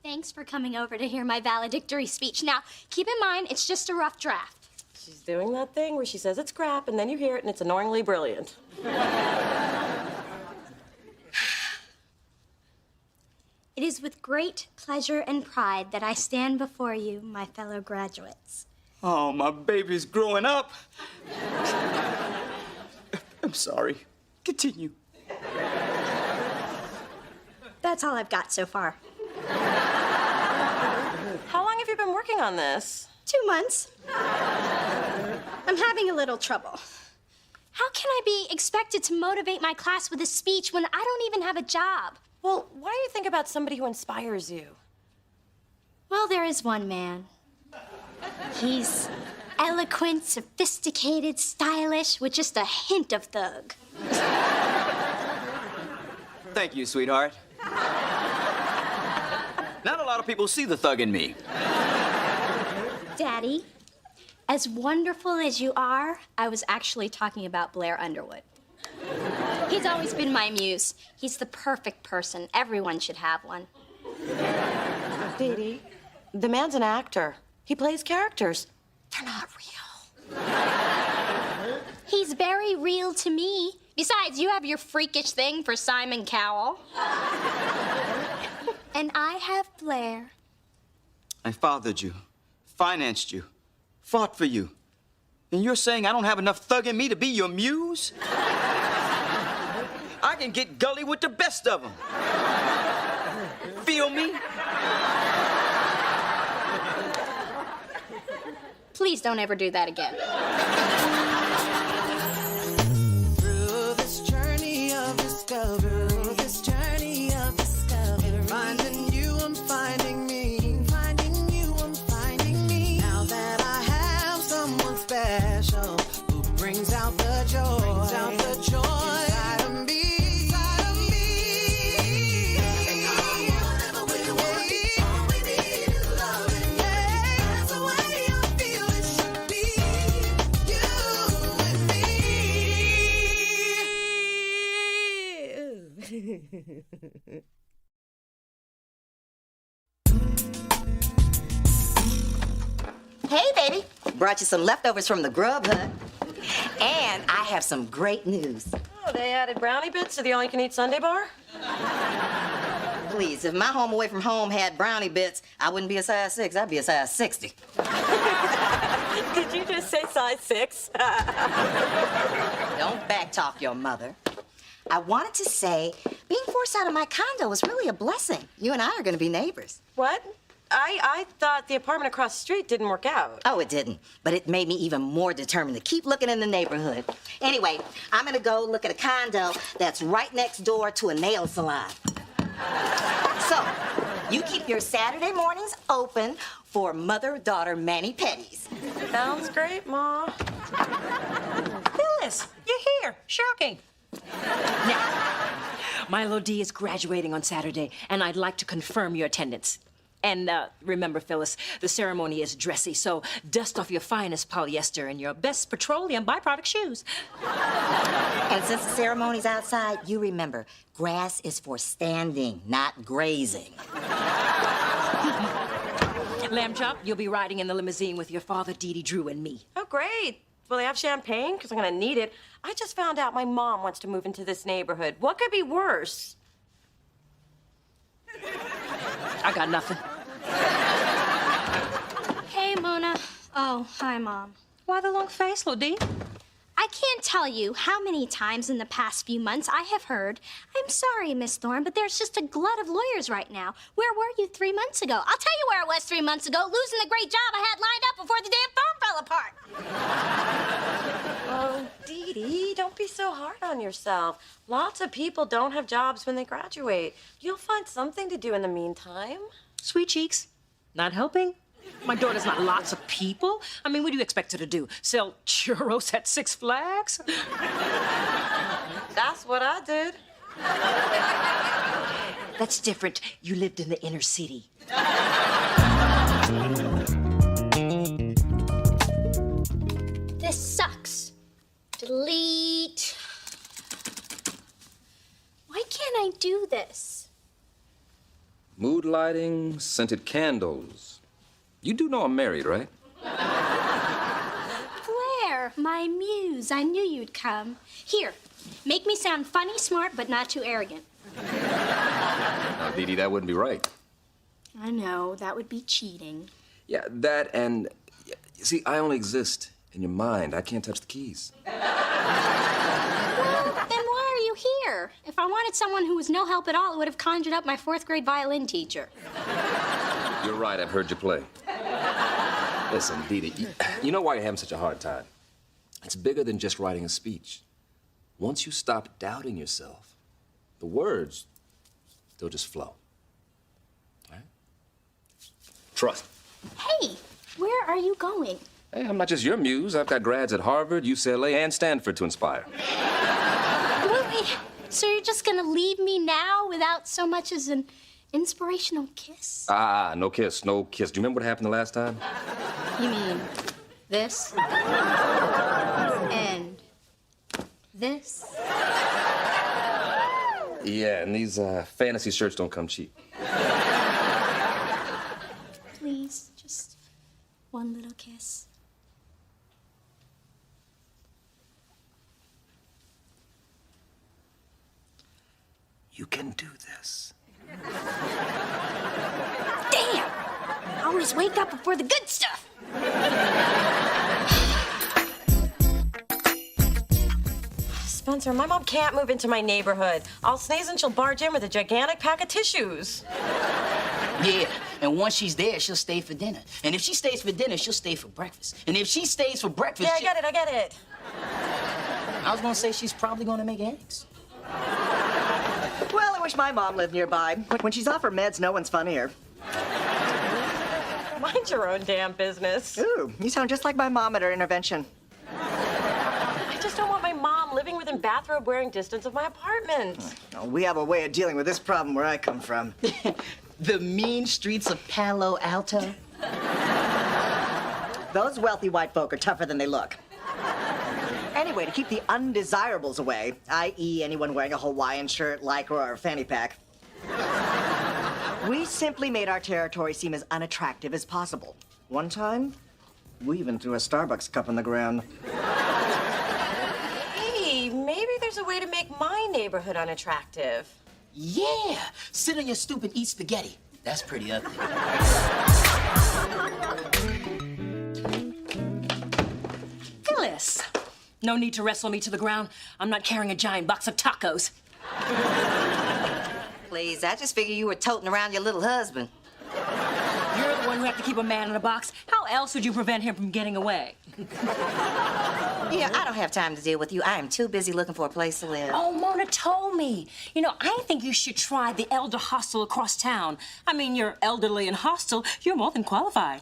Thanks for coming over to hear my valedictory speech. Now, keep in mind, it's just a rough draft. She's doing that thing where she says it's crap, and then you hear it, and it's annoyingly brilliant. It is with great pleasure and pride that I stand before you, my fellow graduates. Oh, my baby's growing up. I'm sorry. Continue. That's all I've got so far. How long have you been working on this? 2 months. I'm having a little trouble. How can I be expected to motivate my class with a speech when I don't even have a job? Well, why don't you think about somebody who inspires you? Well, there is one man. He's eloquent, sophisticated, stylish, with just a hint of thug. Thank you, sweetheart. Not a lot of people see the thug in me. Daddy, as wonderful as you are, I was actually talking about Blair Underwood. He's always been my muse. He's the perfect person. Everyone should have one. Dee, the man's an actor. He plays characters. They're not real. He's very real to me. Besides, you have your freakish thing for Simon Cowell. And I have Blair. I fathered you, financed you, fought for you. And you're saying I don't have enough thug in me to be your muse? I can get gully with the best of them. Feel me? Please don't ever do that again. Through this journey of discovery, finding you, I'm finding me, finding you, I'm finding me. Now that I have someone special who brings out the joy, inside of me. Hey, baby. Brought you some leftovers from the grub hut. And I have some great news. Oh, they added brownie bits to the all-you-can-eat Sunday bar? Please, if my home away from home had brownie bits, I wouldn't be a size 6, I'd be a size 60. Did you just say size 6? Don't backtalk your mother. I wanted to say, being forced out of my condo was really a blessing. You and I are going to be neighbors. What? I thought the apartment across the street didn't work out. Oh, it didn't. But it made me even more determined to keep looking in the neighborhood. Anyway, I'm going to go look at a condo that's right next door to a nail salon. So, you keep your Saturday mornings open for mother-daughter mani-pedis. Sounds great, Ma. Phyllis, you're here. Shocking. Now, Milo D is graduating on Saturday, and I'd like to confirm your attendance. And remember, Phyllis, the ceremony is dressy, so dust off your finest polyester and your best petroleum byproduct shoes. And since the ceremony's outside, you remember, grass is for standing, not grazing. Lamb Chop, you'll be riding in the limousine with your father, Dee Dee, Drew, and me. Oh, great. Will they have champagne? Because I'm going to need it. I just found out my mom wants to move into this neighborhood. What could be worse? I got nothing. Hey, Mona. Oh, hi, Mom. Why the long face, Lil D? I can't tell you how many times in the past few months I have heard, "I'm sorry, Miss Thorne, but there's just a glut of lawyers right now. Where were you 3 months ago?" I'll tell you where it was 3 months ago, losing the great job I had lined up before the damn phone fell apart. Oh, Dee Dee, don't be so hard on yourself. Lots of people don't have jobs when they graduate. You'll find something to do in the meantime. Sweet cheeks. Not helping? My daughter's not lots of people. I mean, what do you expect her to do? Sell churros at Six Flags? That's what I did. That's different. You lived in the inner city. This sucks. Delete. Why can't I do this? mood lighting, scented candles. You do know I'm married, right? Blair, my muse, I knew you'd come. Here, make me sound funny, smart, but not too arrogant. Now, Dee Dee, that wouldn't be right. I know, that would be cheating. Yeah, that and... See, I only exist in your mind. I can't touch the keys. Well, then why are you here? If I wanted someone who was no help at all, I would have conjured up my 4th grade violin teacher. You're right, I've heard you play. Listen, Dee Dee, you know why you're having such a hard time? It's bigger than just writing a speech. Once you stop doubting yourself, the words, they'll just flow. All right? Trust me. Hey, where are you going? Hey, I'm not just your muse. I've got grads at Harvard, UCLA, and Stanford to inspire. Wait, so you're just gonna leave me now without so much as an inspirational kiss? No kiss, no kiss. Do you remember what happened the last time? You mean this? And this? Yeah, and these fantasy shirts don't come cheap. Please, just one little kiss. You can do this. Damn! I always wake up before the good stuff. Spencer, my mom can't move into my neighborhood. I'll sneeze and she'll barge in with a gigantic pack of tissues. Yeah, and once she's there, she'll stay for dinner. And if she stays for dinner, she'll stay for breakfast. And if she stays for breakfast, Yeah, I get it. I was gonna say she's probably gonna make eggs. Well, I wish my mom lived nearby. But when she's off her meds, no one's funnier. Mind your own damn business. Ooh, you sound just like my mom at her intervention. I just don't want my mom living within bathrobe wearing distance of my apartment. Oh, we have a way of dealing with this problem where I come from. The mean streets of Palo Alto. Those wealthy white folk are tougher than they look. Anyway, to keep the undesirables away, i.e. anyone wearing a Hawaiian shirt, lycra, or a fanny pack, we simply made our territory seem as unattractive as possible. One time, we even threw a Starbucks cup on the ground. Hey, maybe there's a way to make my neighborhood unattractive. Yeah, sit on your stoop and eat spaghetti. That's pretty ugly. Phyllis, no need to wrestle me to the ground. I'm not carrying a giant box of tacos. Please, I just figured you were toting around your little husband. You're the one who have to keep a man in a box. How else would you prevent him from getting away? Yeah, I don't have time to deal with you. I am too busy looking for a place to live. Oh, Mona told me. You know, I think you should try the elder hostel across town. I mean, you're elderly and hostile. You're more than qualified.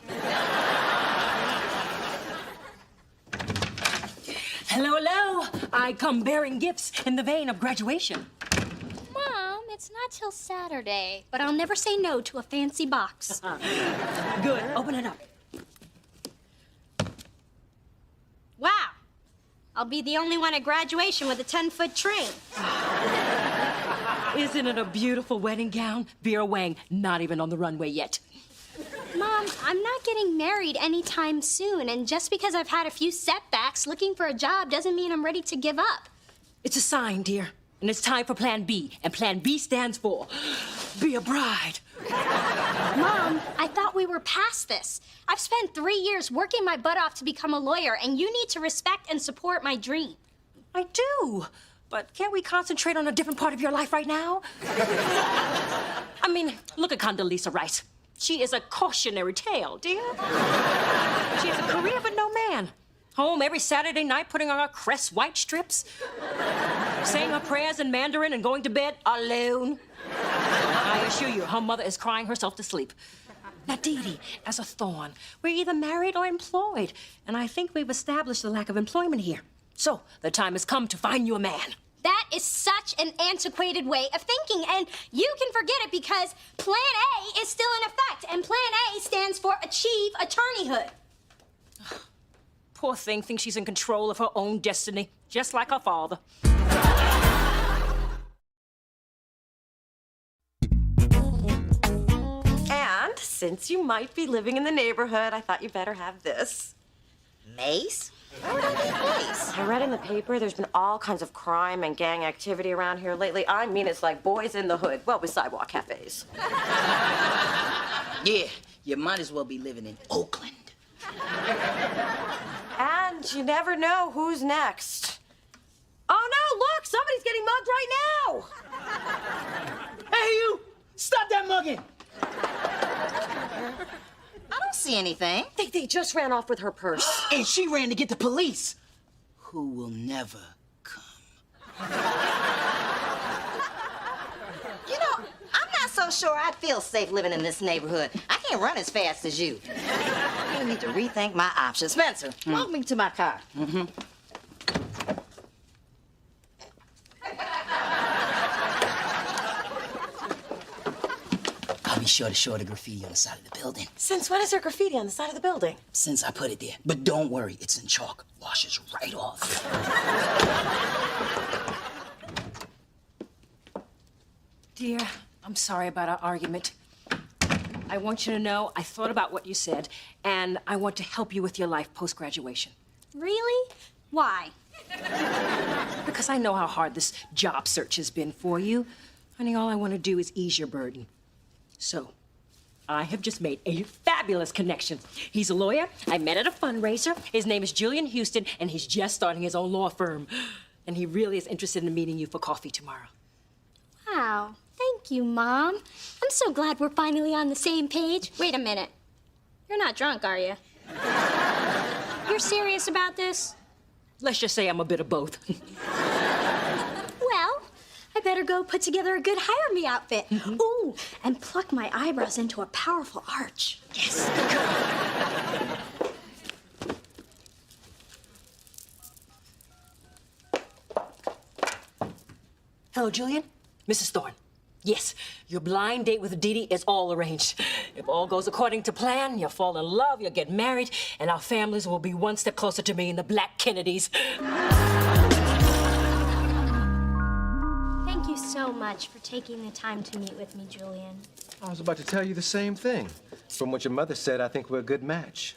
Hello, hello. I come bearing gifts in the vein of graduation. Mom, it's not till Saturday, but I'll never say no to a fancy box. Good. Open it up. Wow. I'll be the only one at graduation with a 10-foot train. Isn't it a beautiful wedding gown? Vera Wang, not even on the runway yet. Mom, I'm not getting married anytime soon, and just because I've had a few setbacks, looking for a job doesn't mean I'm ready to give up. It's a sign, dear. And it's time for Plan B. And Plan B stands for be a bride. Mom, I thought we were past this. I've spent 3 years working my butt off to become a lawyer, and you need to respect and support my dream. I do. But can't we concentrate on a different part of your life right now? I mean, look at Condoleezza Rice. She is a cautionary tale, dear. She has a career but no man. Home every Saturday night putting on her Crest white strips, saying her prayers in Mandarin and going to bed alone. I assure you, her mother is crying herself to sleep. Now, Dee Dee, as a thorn, we're either married or employed, and I think we've established the lack of employment here. So, the time has come to find you a man. That is such an antiquated way of thinking, and you can forget it because Plan A is still in effect, and Plan A stands for achieve attorneyhood. Poor thing thinks she's in control of her own destiny, just like her father. since you might be living in the neighborhood, I thought you better have this. Mace? Why would I need mace? I read in the paper there's been all kinds of crime and gang activity around here lately. I mean, it's like boys in the hood. Well, with sidewalk cafes. Yeah, you might as well be living in Oakland. And you never know who's next. Oh, no, look! Somebody's getting mugged right now! Hey, you! Stop that mugging! I don't see anything. They just ran off with her purse. And she ran to get the police, who will never come. You know, I'm not so sure I'd feel safe living in this neighborhood. I can't run as fast as you. I need to rethink my options. Spencer, walk me to my car. I'll be sure to show the graffiti on the side of the building Since when is there graffiti on the side of the building? since I put it there. But don't worry, it's in chalk. Washes right off. Dear, I'm sorry about our argument. I want you to know I thought about what you said, and I want to help you with your life post-graduation. Really? Why? Because I know how hard this job search has been for you. Honey, all I want to do is ease your burden. So, I have just made a fabulous connection. He's a lawyer. I met at a fundraiser. His name is Julian Houston, and he's just starting his own law firm. And he really is interested in meeting you for coffee tomorrow. Wow. Thank you, Mom. I'm so glad we're finally on the same page. Wait a minute. You're not drunk, are you? You're serious about this? Let's just say I'm a bit of both. Well, I better go put together a good hire me outfit. Ooh, and pluck my eyebrows into a powerful arch. Yes. Hello, Julian. Mrs. Thorne. Yes, your blind date with Dee Dee is all arranged. If all goes according to plan, you'll fall in love, you'll get married, and our families will be one step closer to being the Black Kennedys. Thank you so much for taking the time to meet with me, Julian. I was about to tell you the same thing. From what your mother said, I think we're a good match.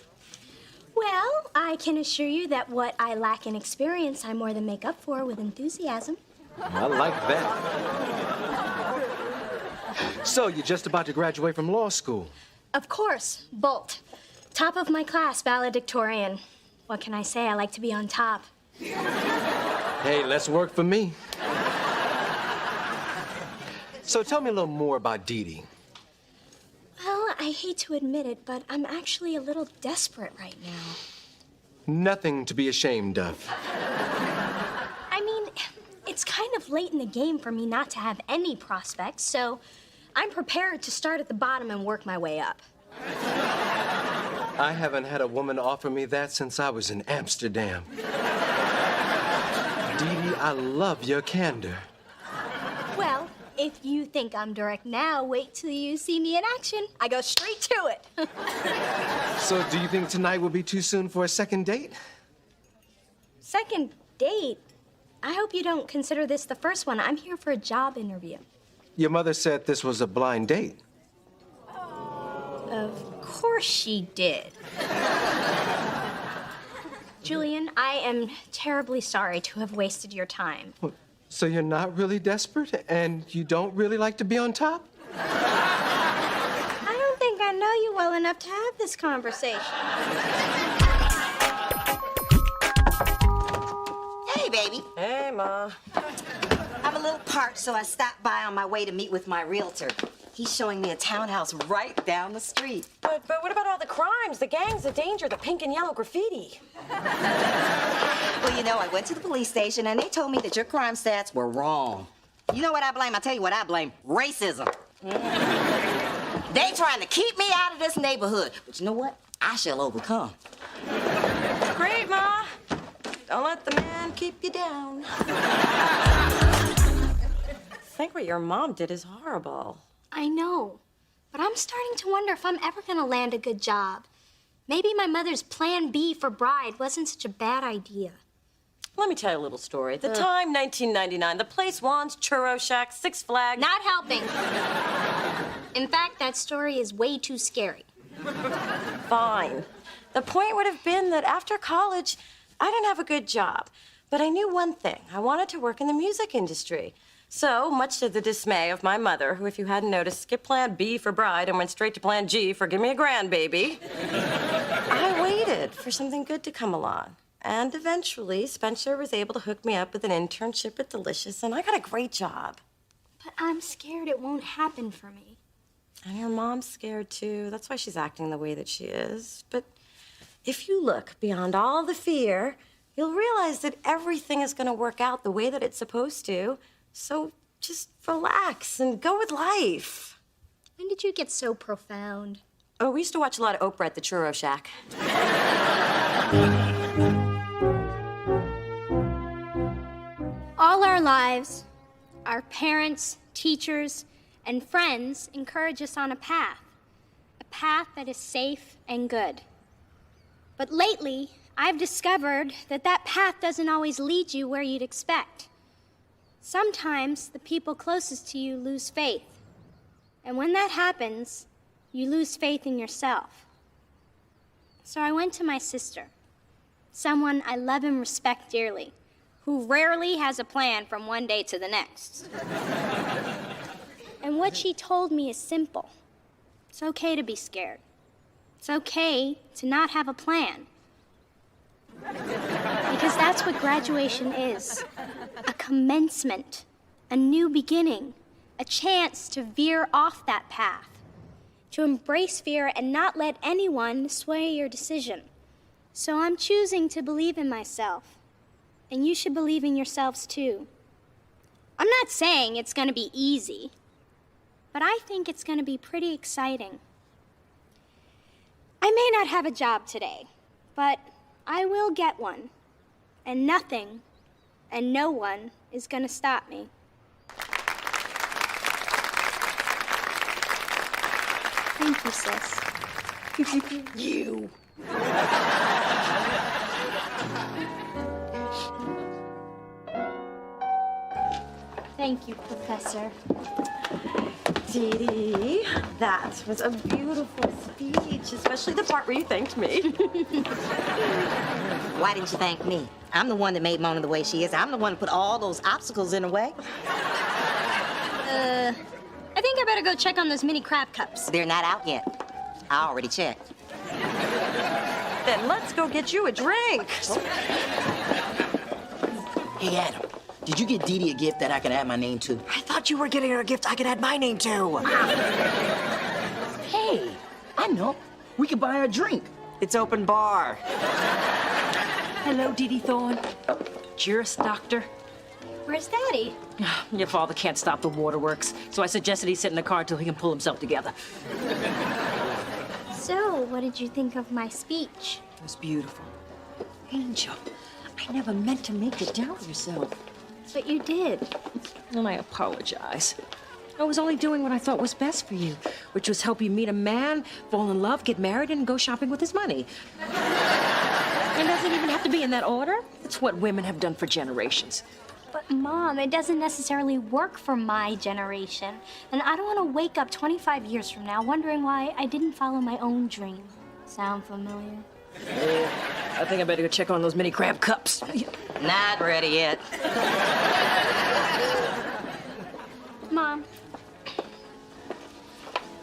Well, I can assure you that what I lack in experience, I more than make up for with enthusiasm. I like that. So, you're just about to graduate from law school. Of course, Bolt. Top of my class, valedictorian. What can I say? I like to be on top. Hey, less work for me. So, tell me a little more about Dee Dee. Well, I hate to admit it, but I'm actually a little desperate right now. Nothing to be ashamed of. I mean, it's kind of late in the game for me not to have any prospects, so I'm prepared to start at the bottom and work my way up. I haven't had a woman offer me that since I was in Amsterdam. Dee Dee, I love your candor. Well, if you think I'm direct now, wait till you see me in action. I go straight to it. So, do you think tonight will be too soon for a second date? Second date? I hope you don't consider this the first one. I'm here for a job interview. Your mother said this was a blind date. Of course she did. Julian, I am terribly sorry to have wasted your time. So you're not really desperate, and you don't really like to be on top? I don't think I know you well enough to have this conversation. Hey, baby. Hey, Ma. I'm a little parched, so I stopped by on my way to meet with my realtor. He's showing me a townhouse right down the street. But what about all the crimes, the gangs, the danger, the pink and yellow graffiti? Well, you know, I went to the police station, and they told me that your crime stats were wrong. You know what I blame? I'll tell you what I blame. Racism. They trying to keep me out of this neighborhood. But you know what? I shall overcome. Great, Ma. Don't let the man keep you down. I think what your mom did is horrible. I know, but I'm starting to wonder if I'm ever gonna land a good job. Maybe my mother's plan B for bride wasn't such a bad idea. Let me tell you a little story. At the time, 1999, the place, Juan's Churro Shack, Six Flags. Not helping. In fact, that story is way too scary. Fine. The point would have been that after college, I didn't have a good job. But I knew one thing. I wanted to work in the music industry. So, much to the dismay of my mother, who, if you hadn't noticed, skipped plan B for bride and went straight to plan G for give me a grandbaby, I waited for something good to come along. And eventually, Spencer was able to hook me up with an internship at Delicious, and I got a great job. But I'm scared it won't happen for me. And your mom's scared, too. That's why she's acting the way that she is. But if you look beyond all the fear, you'll realize that everything is going to work out the way that it's supposed to. So just relax and go with life. When did you get so profound? Oh, we used to watch a lot of Oprah at the Churro Shack. All our lives, our parents, teachers, and friends encourage us on a path that is safe and good. But lately, I've discovered that that path doesn't always lead you where you'd expect. Sometimes the people closest to you lose faith. And when that happens, you lose faith in yourself. So I went to my sister, someone I love and respect dearly, who rarely has a plan from one day to the next. And what she told me is simple. It's okay to be scared. It's okay to not have a plan. Because that's what graduation is. A commencement, a new beginning, a chance to veer off that path, to embrace fear and not let anyone sway your decision. So I'm choosing to believe in myself, and you should believe in yourselves too. I'm not saying it's going to be easy, but I think it's going to be pretty exciting. I may not have a job today, but I will get one, and nothing and no one is going to stop me. Thank you, sis. You. Thank you, Professor. Dee Dee, that was a beautiful speech, especially the part where you thanked me. Why didn't you thank me? I'm the one that made Mona the way she is. I'm the one that put all those obstacles in her way. I think I better go check on those mini crab cups. They're not out yet. I already checked. Then let's go get you a drink. Hey, Adam, did you get Dee Dee a gift that I can add my name to? I thought you were getting her a gift I could add my name to. Hey, I know. We could buy her a drink. It's open bar. Hello, Dee Dee Thorne. Cheers, Doctor. Where's Daddy? Your father can't stop the waterworks, so I suggested he sit in the car till he can pull himself together. So, what did you think of my speech? It was beautiful. Angel, I never meant to make you doubt yourself. But you did. And I apologize. I was only doing what I thought was best for you, which was help you meet a man, fall in love, get married, and go shopping with his money. And does it even have to be in that order? It's what women have done for generations. But, Mom, it doesn't necessarily work for my generation. And I don't want to wake up 25 years from now wondering why I didn't follow my own dream. Sound familiar? I think I better go check on those mini crab cups. Not ready yet. Mom,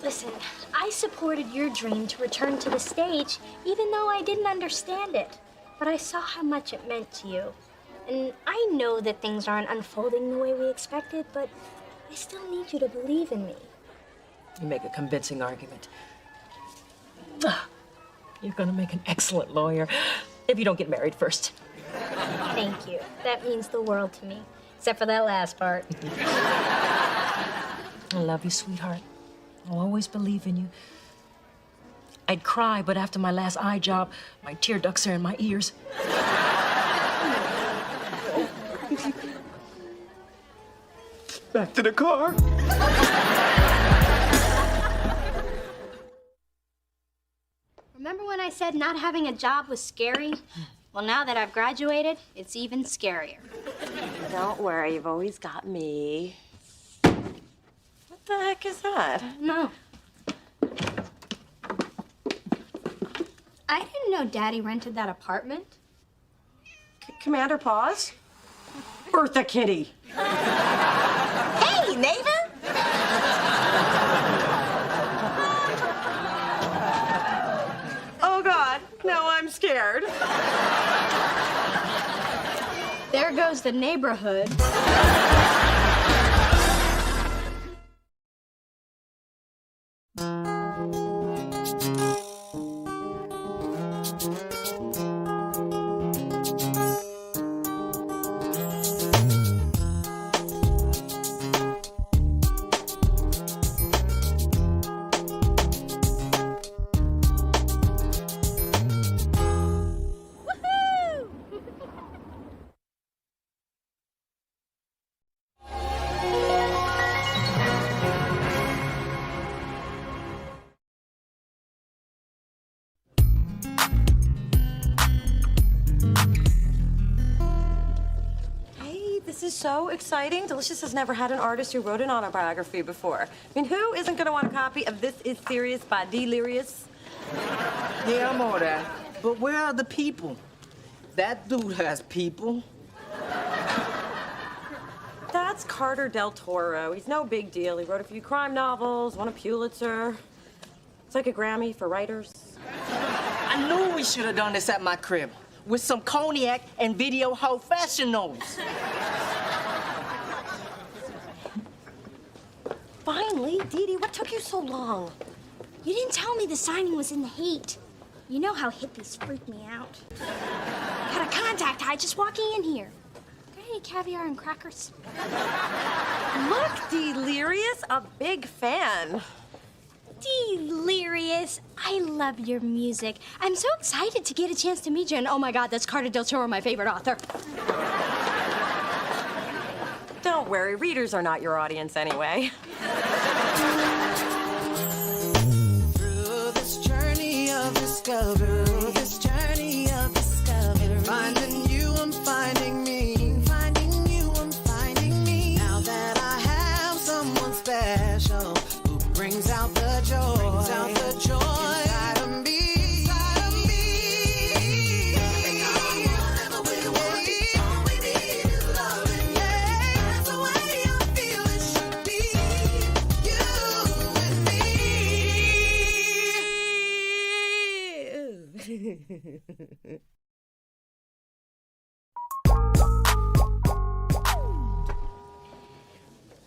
listen, I supported your dream to return to the stage, even though I didn't understand it. But I saw how much it meant to you. And I know that things aren't unfolding the way we expected, but I still need you to believe in me. You make a convincing argument. You're gonna make an excellent lawyer if you don't get married first. Thank you. That means the world to me, except for that last part. I love you, sweetheart. I'll always believe in you. I'd cry, but after my last eye job, my tear ducts are in my ears. Back to the car. Remember when I said not having a job was scary? Well, now that I've graduated, it's even scarier. Don't worry, you've always got me. What the heck is that? No, I didn't know Daddy rented that apartment. Commander, pause. Bertha Kitty. Hey, neighbor! Oh, God. Now I'm scared. There goes the neighborhood. This is so exciting. Delicious has never had an artist who wrote an autobiography before. I mean, who isn't going to want a copy of This Is Serious by Delirious? Yeah, I'm all that. But where are the people? That dude has people. That's Carter Del Toro. He's no big deal. He wrote a few crime novels, won a Pulitzer. It's like a Grammy for writers. I knew we should have done this at my crib with some cognac and video professionals. Finally, Dee Dee, what took you so long? You didn't tell me the signing was in the heat. You know how hippies freak me out. Got a contact high just walking in here. Got any caviar and crackers? Look, Delirious, a big fan. Delirious. I love your music. I'm so excited to get a chance to meet you. And oh my God, that's Carter Del Toro, my favorite author. Don't worry, readers are not your audience anyway. Through this journey of discovery, finding you, I'm finding me. Finding you, I'm finding me. Now that I have someone special who brings out the joy, inside of me.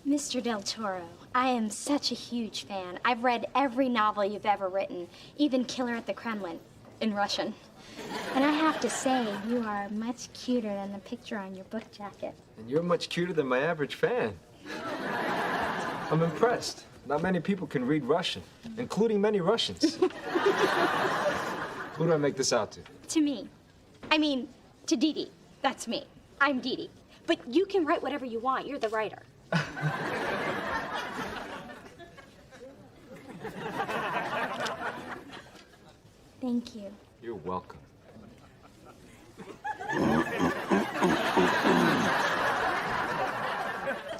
Mr. Del Toro, I am such a huge fan. I've read every novel you've ever written, even Killer at the Kremlin, in Russian. And I have to say, you are much cuter than the picture on your book jacket. And you're much cuter than my average fan. I'm impressed. Not many people can read Russian, including many Russians. Who do I make this out to? To me. I mean, to Dee Dee. That's me. I'm Dee Dee. But you can write whatever you want. You're the writer. Thank you. You're welcome.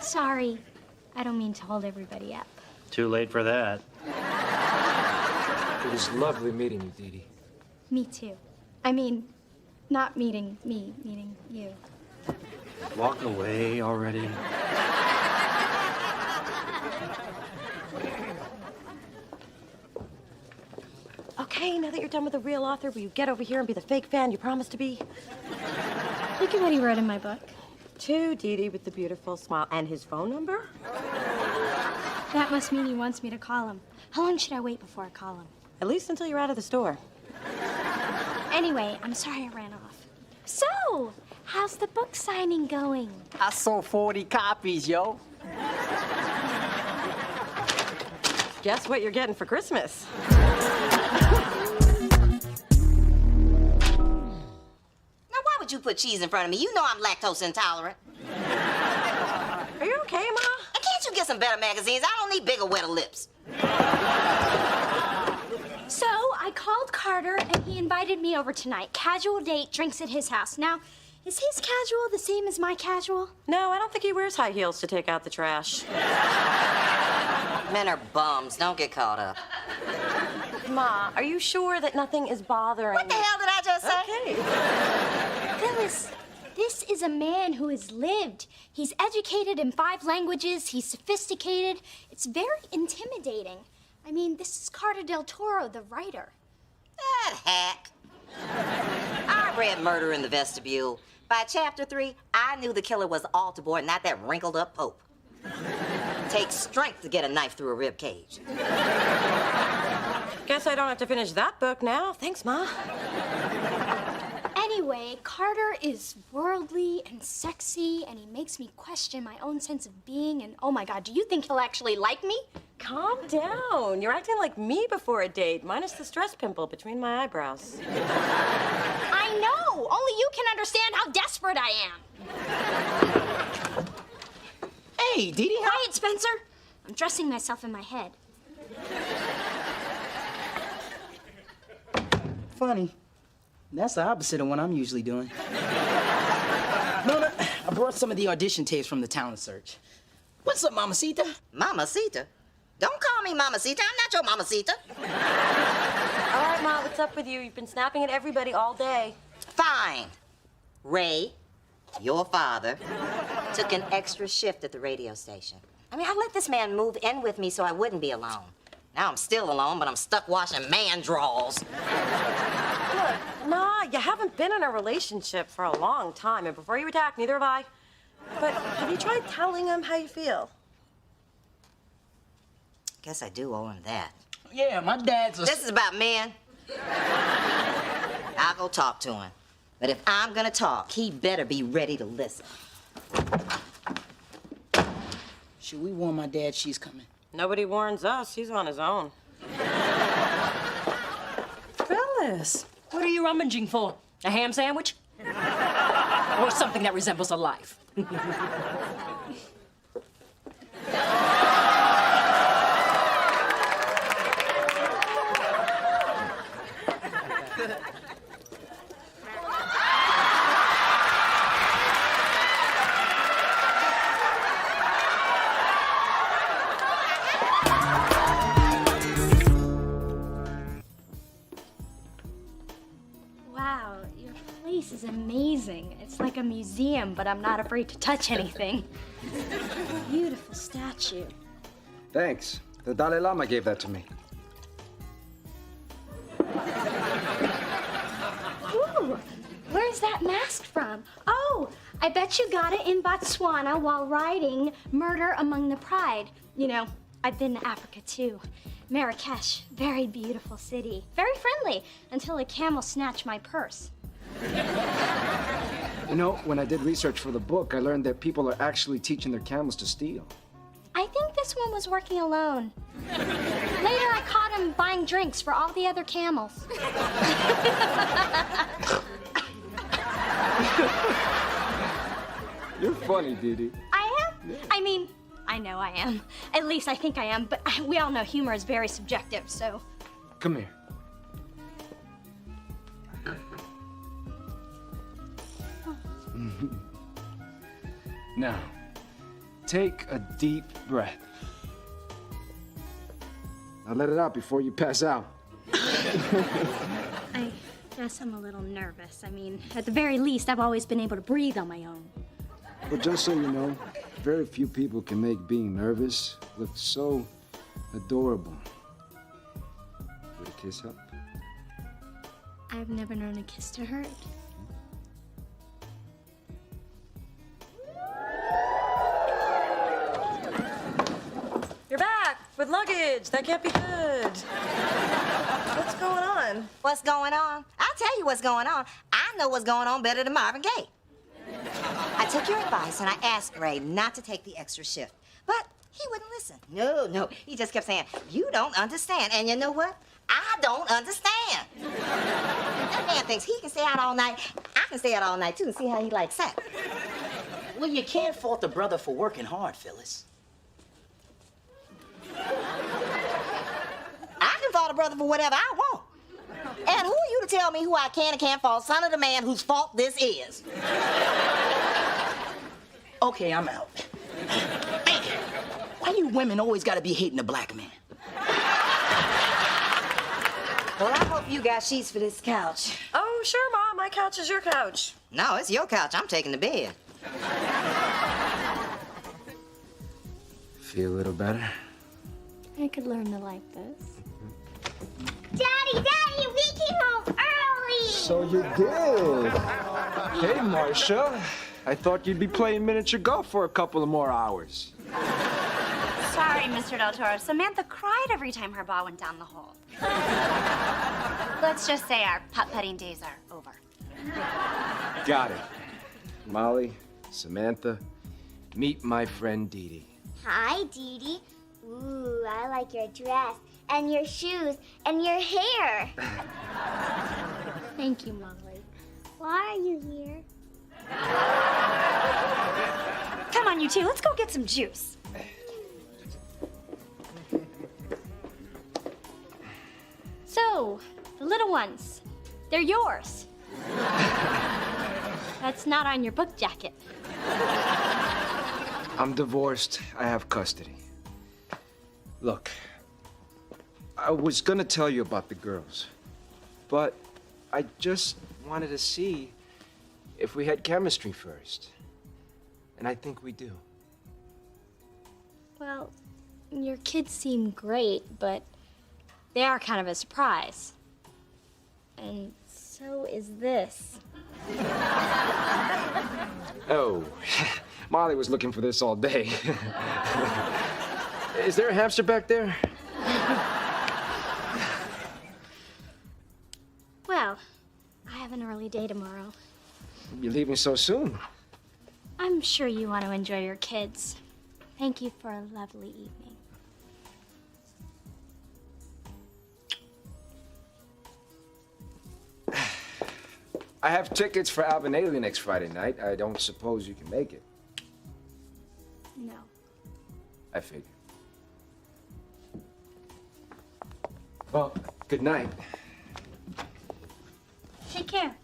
Sorry. I don't mean to hold everybody up. Too late for that. It was lovely meeting you, Dee Dee. Me too. I mean, not meeting me, meeting you. Walk away already. Okay, now that you're done with the real author, will you get over here and be the fake fan you promised to be? Look at what he wrote in my book. To Dee Dee with the beautiful smile and his phone number? That must mean he wants me to call him. How long should I wait before I call him? At least until you're out of the store. Anyway, I'm sorry I ran off. So, how's the book signing going? I sold 40 copies, yo. Guess what you're getting for Christmas? Now, why would you put cheese in front of me? You know I'm lactose intolerant. Are you okay, Ma? And can't you get some better magazines? I don't need bigger, wetter lips. So, I called Carter and he invited me over tonight. Casual date, drinks at his house. Now, is his casual the same as my casual? No, I don't think he wears high heels to take out the trash. Men are bums. Don't get caught up. Ma, are you sure that nothing is bothering What the hell did I just say? Okay. Phyllis, this is a man who has lived. He's educated in 5 languages. He's sophisticated. It's very intimidating. I mean, this is Carter del Toro, the writer. That hack. I read Murder in the Vestibule. By chapter 3, I knew the killer was altar boy, not that wrinkled up Pope. Takes strength to get a knife through a rib cage. Guess I don't have to finish that book now. Thanks, Ma. Anyway, Carter is worldly and sexy, and he makes me question my own sense of being. And oh my God, do you think he'll actually like me? Calm down. You're acting like me before a date, minus the stress pimple between my eyebrows. I know. Only you can understand how desperate I am. Hey, Dee Dee, how... Quiet, Spencer. I'm dressing myself in my head. Funny. That's the opposite of what I'm usually doing. Mona, I brought some of the audition tapes from the talent search. What's up, Mamacita? Mamacita? Don't call me Mamacita. I'm not your Mamacita. All right, Ma, what's up with you? You've been snapping at everybody all day. Fine. Ray, your father, took an extra shift at the radio station. I mean, I let this man move in with me so I wouldn't be alone. Now I'm still alone, but I'm stuck washing man drawers. Look, Ma, you haven't been in a relationship for a long time, and before you attack, neither have I. But have you tried telling him how you feel? Guess I do owe him that. Yeah, my dad's a... This is about men. I'll go talk to him. But if I'm gonna talk, he better be ready to listen. Should we warn my dad she's coming? Nobody warns us. He's on his own. Phyllis, what are you rummaging for? A ham sandwich? Or something that resembles a life? Wow, your place is amazing. It's like a museum, but I'm not afraid to touch anything. Beautiful statue. Thanks. The Dalai Lama gave that to me. Ooh, where's that mask from? Oh, I bet you got it in Botswana while writing Murder Among the Pride. You know, I've been to Africa too. Marrakesh, very beautiful city. Very friendly, until a camel snatched my purse. You know, when I did research for the book, I learned that people are actually teaching their camels to steal. I think this one was working alone. Later, I caught him buying drinks for all the other camels. You're funny, Dee Dee. I am? Yeah. I mean, I know I am. At least I think I am, but we all know humor is very subjective, so... Come here. Now, take a deep breath. Now let it out before you pass out. I guess I'm a little nervous. I mean, at the very least, I've always been able to breathe on my own. But just so you know, very few people can make being nervous look so adorable. Would a kiss help? I've never known a kiss to hurt. You're back with luggage. That can't be good. What's going on? What's going on? I'll tell you what's going on. I know what's going on better than Marvin Gaye. I took your advice and I asked Ray not to take the extra shift, but he wouldn't listen. No, he just kept saying, you don't understand. And you know what? I don't understand. That man thinks he can stay out all night. I can stay out all night too and see how he likes that. Well, you can't fault the brother for working hard, Phyllis. I can fault a brother for whatever I want. And who are you to tell me who I can and can't fault, son of the man whose fault this is? Okay, I'm out. Hey, why you women always gotta be hating a black man? you got sheets for this couch. Oh, sure, Mom. My couch is your couch. No, it's your couch. I'm taking the bed. Feel a little better? I could learn to like this. Daddy, we came home early! So you did. Hey, Marcia. I thought you'd be playing miniature golf for a couple of more hours. Sorry, Mr. Del Toro. Samantha cried every time her ball went down the hole. Let's just say our putt-putting days are over. Got it. Molly, Samantha, meet my friend Dee Dee. Hi, Dee Dee. Ooh, I like your dress and your shoes and your hair. Thank you, Molly. Why are you here? Come on, you two, let's go get some juice. So, the little ones, they're yours. That's not on your book jacket. I'm divorced. I have custody. Look, I was gonna tell you about the girls, but I just wanted to see if we had chemistry first. And I think we do. Well, your kids seem great, but they are kind of a surprise. And so is this. Oh, Molly was looking for this all day. Is there a hamster back there? Well, I have an early day tomorrow. You're leaving so soon. I'm sure you want to enjoy your kids. Thank you for a lovely evening. I have tickets for Alvin Ailey next Friday night. I don't suppose you can make it. No. I figured. Well, good night. Take care.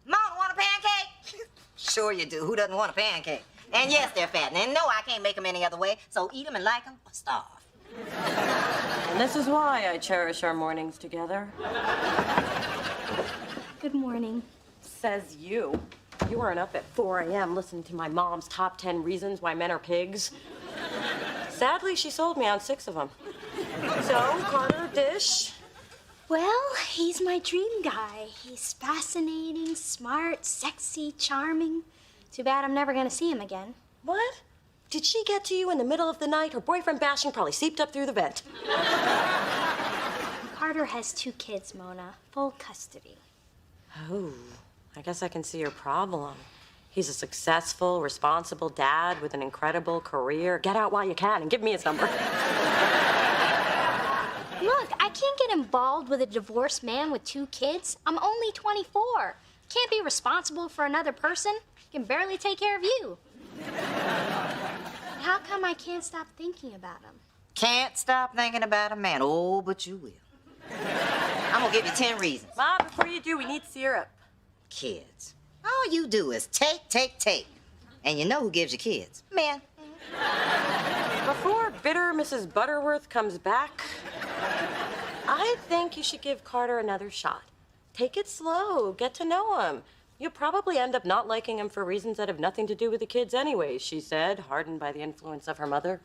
Mom, want a pancake? Sure you do. Who doesn't want a pancake? And yes, they're fat. And no, I can't make them any other way. So eat them and like them or starve. And this is why I cherish our mornings together. Good morning. Says you. You weren't up at 4 a.m. listening to my mom's top 10 reasons why men are pigs. Sadly, she sold me on 6 of them. So, Carter, dish. Well, he's my dream guy. He's fascinating, smart, sexy, charming. Too bad I'm never gonna see him again. What? Did she get to you in the middle of the night? Her boyfriend bashing probably seeped up through the vent. Carter has 2 kids, Mona. Full custody. Oh, I guess I can see your problem. He's a successful, responsible dad with an incredible career. Get out while you can and give me his number. Look, I can't get involved with a divorced man with 2 kids. I'm only 24. Can't be responsible for another person. Can barely take care of you. How come I can't stop thinking about him? Can't stop thinking about a man. Oh, but you will. I'm gonna give you 10 reasons. Mom, before you do, we need syrup. Kids. All you do is take, take, take. And you know who gives you kids? Men. Before bitter Mrs. Butterworth comes back, I think you should give Carter another shot. Take it slow. Get to know him. You'll probably end up not liking him for reasons that have nothing to do with the kids anyways, she said, hardened by the influence of her mother.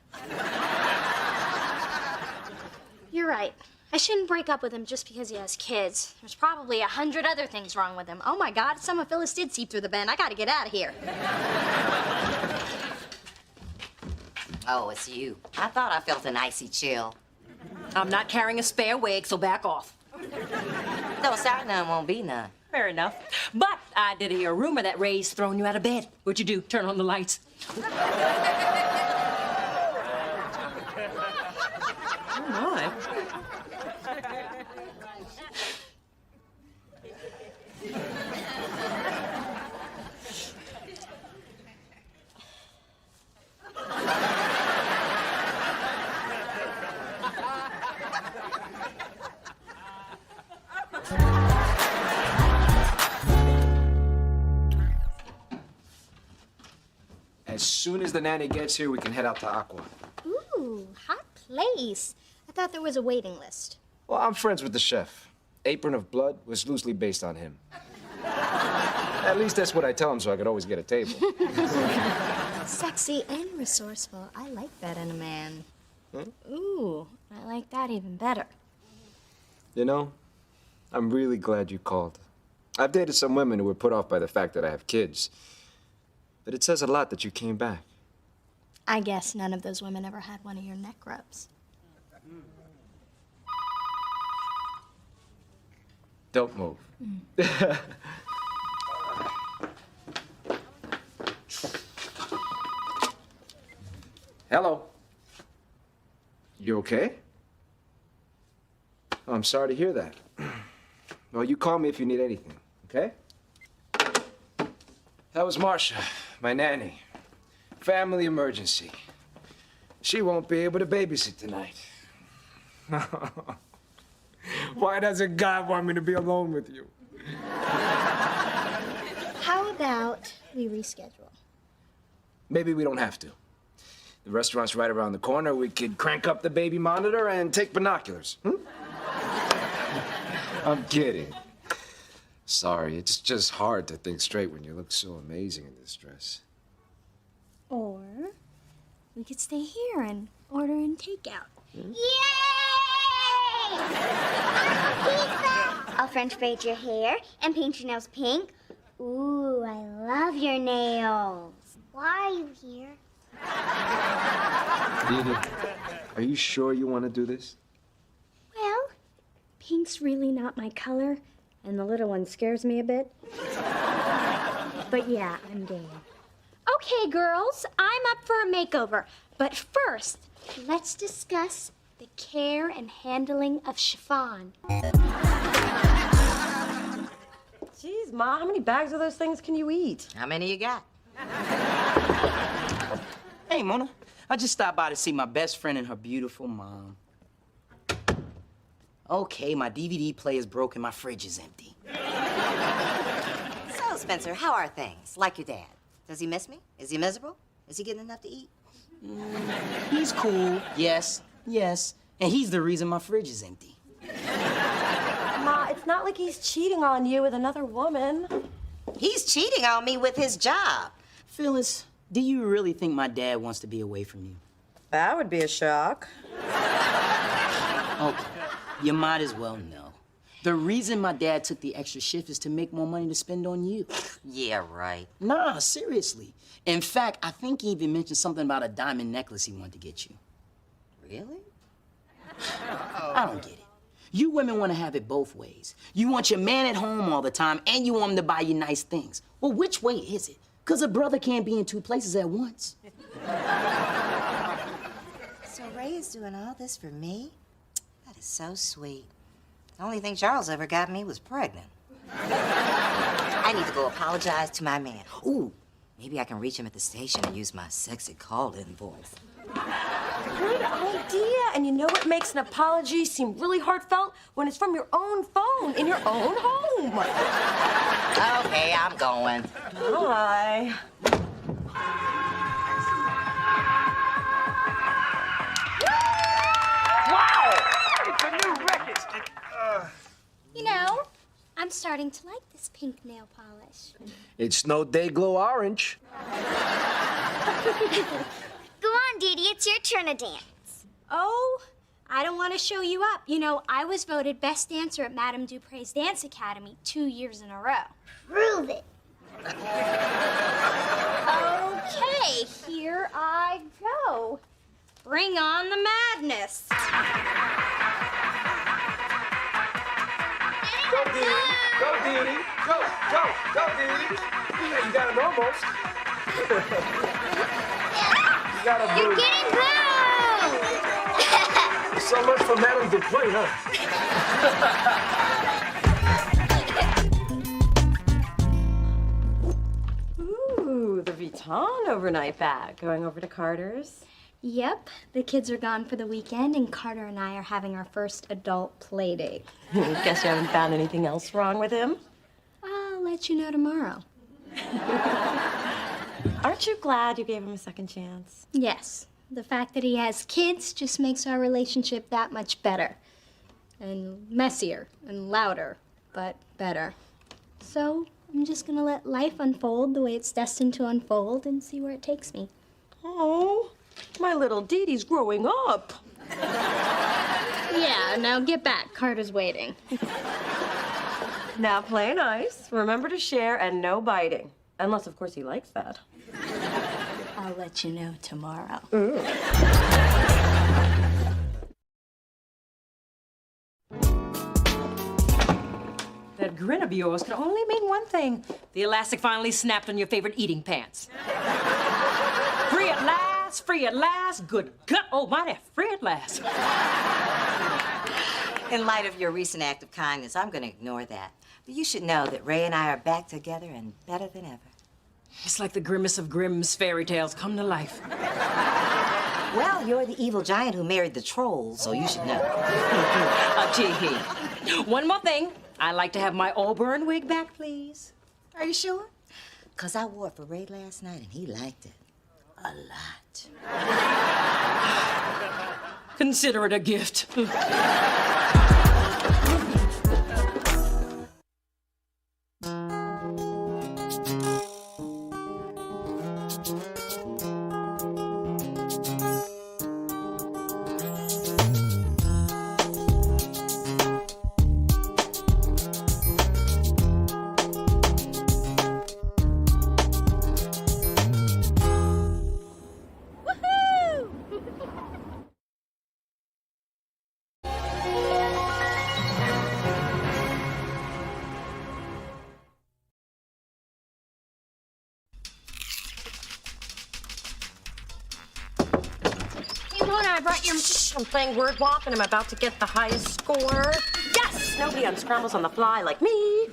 You're right. I shouldn't break up with him just because he has kids. There's probably 100 other things wrong with him. Oh my God, some of Phyllis did seep through the vent. I gotta get out of here. Oh, it's you. I thought I felt an icy chill. I'm not carrying a spare wig, so back off. Don't start none, won't be none. Fair enough. But I did hear a rumor that Ray's throwing you out of bed. What'd you do? Turn on the lights? Oh, my. As soon as the nanny gets here, we can head out to Aqua. Ooh, hot place. I thought there was a waiting list. Well, I'm friends with the chef. Apron of Blood was loosely based on him. At least that's what I tell him, so I could always get a table. Sexy and resourceful. I like that in a man. Ooh, I like that even better. You know, I'm really glad you called. I've dated some women who were put off by the fact that I have kids. But it says a lot that you came back. I guess none of those women ever had one of your neck rubs. Don't move. Hello. You okay? Oh, I'm sorry to hear that. Well, you call me if you need anything, okay? That was Marcia, my nanny. Family emergency. She won't be able to babysit tonight. Why doesn't God want me to be alone with you? How about we reschedule? Maybe we don't have to. The restaurant's right around the corner. We could crank up the baby monitor and take binoculars. I'm kidding. Sorry, it's just hard to think straight when you look so amazing in this dress. Or we could stay here and order in takeout. Yay! Pizza! I'll French braid your hair and paint your nails pink. Ooh, I love your nails. Why are you here? Didi, are you sure you want to do this? Well, pink's really not my color, and the little one scares me a bit. But yeah, I'm game. Okay, girls, I'm up for a makeover. But first, let's discuss the care and handling of chiffon. Jeez, Ma, how many bags of those things can you eat? How many you got? Hey, Mona. I just stopped by to see my best friend and her beautiful mom. Okay, my DVD player's broken, my fridge is empty. So, Spencer, how are things? Like your dad? Does he miss me? Is he miserable? Is he getting enough to eat? He's cool, yes, yes. And he's the reason my fridge is empty. Ma, it's not like he's cheating on you with another woman. He's cheating on me with his job. Phyllis, do you really think my dad wants to be away from you? That would be a shock. Okay, you might as well know. The reason my dad took the extra shift is to make more money to spend on you. Yeah, right. Nah, seriously. In fact, I think he even mentioned something about a diamond necklace he wanted to get you. Really? I don't get it. You women want to have it both ways. You want your man at home all the time, and you want him to buy you nice things. Well, which way is it? Because a brother can't be in two places at once. So Ray is doing all this for me? That is so sweet. The only thing Charles ever got me was pregnant. I need to go apologize to my man. Ooh, maybe I can reach him at the station and use my sexy call-in voice. Good idea. And you know what makes an apology seem really heartfelt? When it's from your own phone in your own home. Okay, I'm going. Bye. Wow! It's a new record. You know, I'm starting to like this pink nail polish. It's no day glow orange. Go on, Dee Dee, it's your turn to dance. Oh, I don't want to show you up. You know, I was voted best dancer at Madame Dupre's Dance Academy 2 years in a row. Prove it. Okay, here I go. Bring on the madness. Go, Didi. Go, Didi. Go, Didi. Hey, you got it almost. You got it. You're getting blue! So much for Madame Dupre, huh? Ooh, the Vuitton overnight bag. Going over to Carter's. Yep, the kids are gone for the weekend, and Carter and I are having our first adult play date. Guess you haven't found anything else wrong with him? I'll let you know tomorrow. Aren't you glad you gave him a second chance? Yes. The fact that he has kids just makes our relationship that much better. And messier and louder, but better. So I'm just gonna let life unfold the way it's destined to unfold and see where it takes me. Oh, my little Dee Dee's growing up. Yeah, now get back. Carter's waiting. Now play nice. Remember to share and no biting. Unless, of course, he likes that. I'll let you know tomorrow. That grin of yours can only mean one thing. The elastic finally snapped on your favorite eating pants. Free at last, free at last. Good God almighty, free at last. In light of your recent act of kindness, I'm going to ignore that. But you should know that Ray and I are back together and better than ever. It's like the grimmest of Grimm's fairy tales come to life. Well, you're the evil giant who married the troll, so you should know. Tee-hee. One more thing. I'd like to have my auburn wig back, please. Are you sure? Because I wore it for Ray last night, and he liked it. A lot. Consider it a gift. I brought your... I'm playing word wop and I'm about to get the highest score. Yes! Nobody unscrambles on the fly like me.